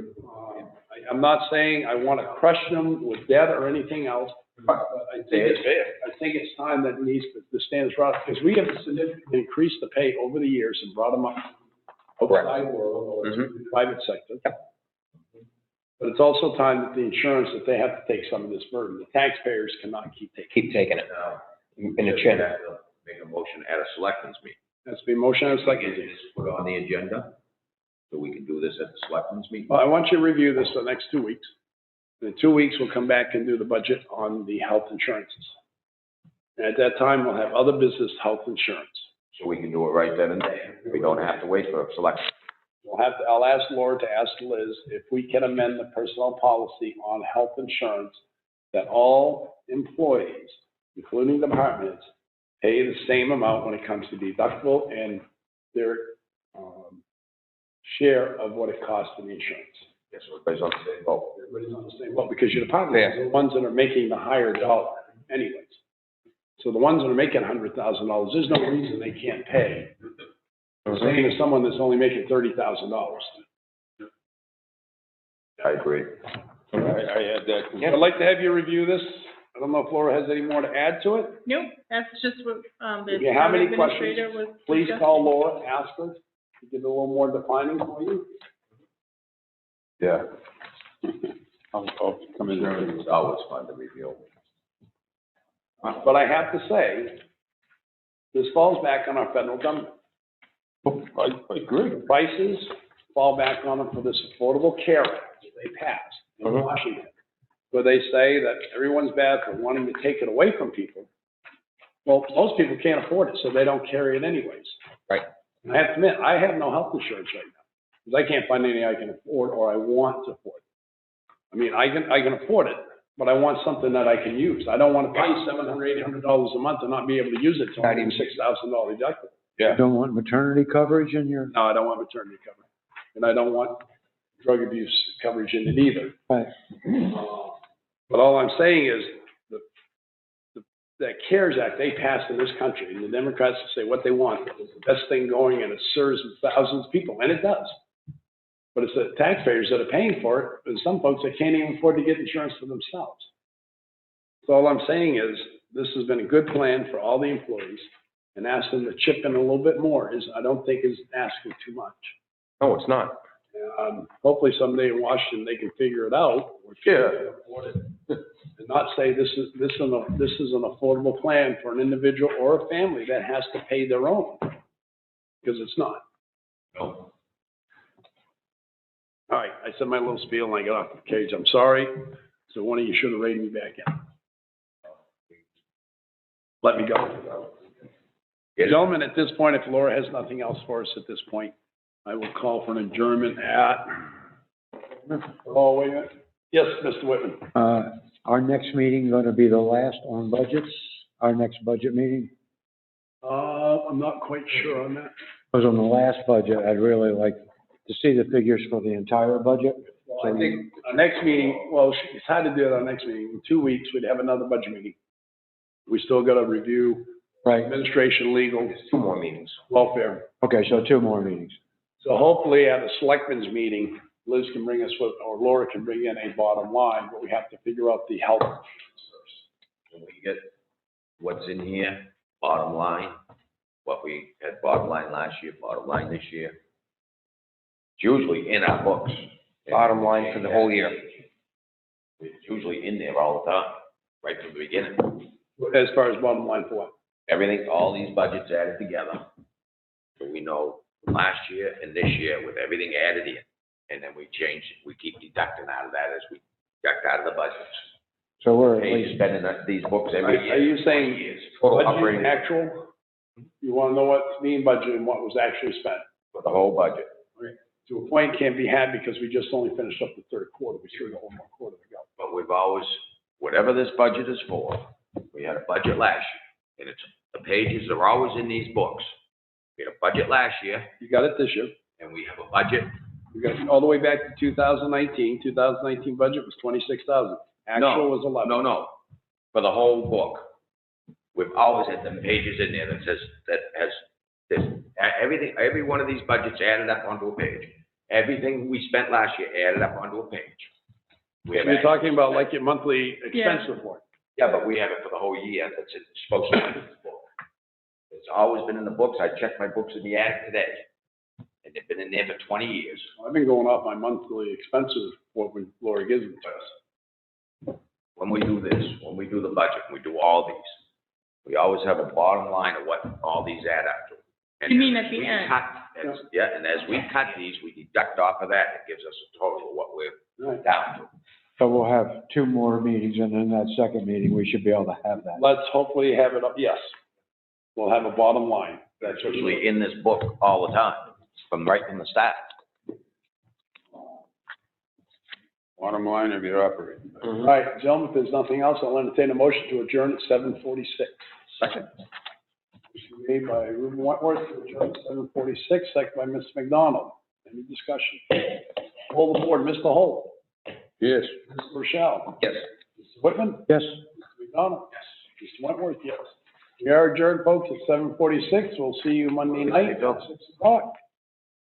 I'm not saying I want to crush them with debt or anything else, but I think it's time that needs to stand as right, because we have significantly increased the pay over the years and brought them up outside world or to the private sector. But it's also time that the insurance, that they have to take some of this burden. The taxpayers cannot keep taking it in the chin. Make a motion at a selectmen's meeting. That's been motion and second. Get this put on the agenda, so we can do this at the selectmen's meeting. Well, I want you to review this for the next 2 weeks. In 2 weeks, we'll come back and do the budget on the health insurances. And at that time, we'll have other business health insurance. So we can do it right then and there. We don't have to wait for a selection. I'll ask Laura to ask Liz if we can amend the personnel policy on health insurance that all employees, including departments, pay the same amount when it comes to deductible and their share of what it costs in the insurance. Yes, so everybody's on the same boat. Everybody's on the same boat, because your departments are the ones that are making the higher dollar anyways. So the ones that are making $100,000, there's no reason they can't pay. Same as someone that's only making $30,000. I agree. I had that. I'd like to have you review this. I don't know if Laura has any more to add to it. Nope, that's just what, the If you have town any administrator questions, was please suggesting. call Laura, ask her to give it a little more defining for you. Yeah. I'll come in there. It's always fun to review. But I have to say, this falls back on our federal government. I agree. The prices fall back on them for this Affordable Care Act that they passed in Washington, where they say that everyone's bad for wanting to take it away from people. Well, most people can't afford it, so they don't carry it anyways. Right. And I have to admit, I have no health insurance right now, because I can't find anything I can afford or I want to afford. I mean, I can afford it, but I want something that I can use. I don't want to pay $700, $800 a month and not be able to use it till I'm $6,000 deductible. You don't want maternity coverage in your, No, I don't want maternity coverage, and I don't want drug abuse coverage in it either. right. But all I'm saying is, that CARES Act they passed in this country, and the Democrats say what they want, is the best thing going, and it serves thousands of people, and it does. But it's the taxpayers that are paying for it, and some folks that can't even afford to get insurance for themselves. So all I'm saying is, this has been a good plan for all the employees, and ask them to chip in a little bit more I don't think is asking too much. No, it's not. Hopefully someday in Washington, they can figure it out. And not say this is an affordable plan for an individual or a family that has to pay their own, because it's not. No. All right, I said my little spiel and I got off the cage. I'm sorry. So one of you should have raided me back in. Let me go. Gentlemen, at this point, if Laura has nothing else for us at this point, I will call for an adjournment at, oh, wait a minute. Yes, Mr. Whitman. Our next meeting going to be the last on budgets, our next budget meeting? I'm not quite sure on that. Because on the last budget, I'd really like to see the figures for the entire budget. Well, I think our next meeting, well, it's hard to do it our next meeting. In 2 weeks, we'd have another budget meeting. We still got to review Right. administration, legal, There's 2 more meetings. welfare. Okay, so 2 more meetings. So hopefully at a selectmen's meeting, Liz can bring us or Laura can bring in a bottom line, but we have to figure out the health insurance first. When we get what's in here, bottom line, what we had bottom line last year, bottom line this year. It's usually in our books. Bottom line for the whole year. It's usually in there all the time, right from the beginning. As far as bottom line for what? Everything, all these budgets added together. So we know last year and this year with everything added in. And then we change, we keep deducting out of that as we deduct out of the budgets. So we're at Hey, least, spending these books every year. Are you saying years, total budget operating actual? You want to know what's being budgeted and what was actually spent? for the whole budget. To a point can't be had because we just only finished up the third quarter. We still got one more quarter to go. But we've always, whatever this budget is for, we had a budget last year. And it's, the pages are always in these books. We had a budget last year You got it this year. and we have a budget. We got all the way back to 2019. 2019 budget was 26,000. Actual was 11. No, for the whole book. We've always had them pages in there that says, that has this, everything, every one of these budgets added up onto a page. Everything we spent last year added up onto a page. We have You're talking about like your monthly expense report. Yeah, but we have it for the whole year, that's it's supposed to be in the book. It's always been in the books, I checked my books in the attic today, and they've been in there for 20 years. I've been going off my monthly expenses, Lori gives me to us. When we do this, when we do the budget, we do all these, we always have a bottom line of what all these add up to. And You mean as at the we end? Yeah, and as we cut these, we deduct off of that, it gives us a total of what we're Right. down to. So we'll have 2 more meetings, and in that second meeting, we should be able to have that. Let's hopefully have it up, yes. We'll have a bottom line. That's usually in this book all the time, from right from the start. Bottom line of your operating. All right, gentlemen, if there's nothing else, I'll entertain a motion to adjourn at 7:46. Second. Motion made by Reuben Wentworth to adjourn at 7:46, second by Mr. McDonald. Any discussion? Hold the board, Mr. Holt. Yes. Mr. Rochelle. Yes. Mr. Whitman. Yes? Mr. McDonald. Yes. Mr. Wentworth, yes. We are adjourned, folks, at 7:46. We'll see you Monday night at 6 o'clock.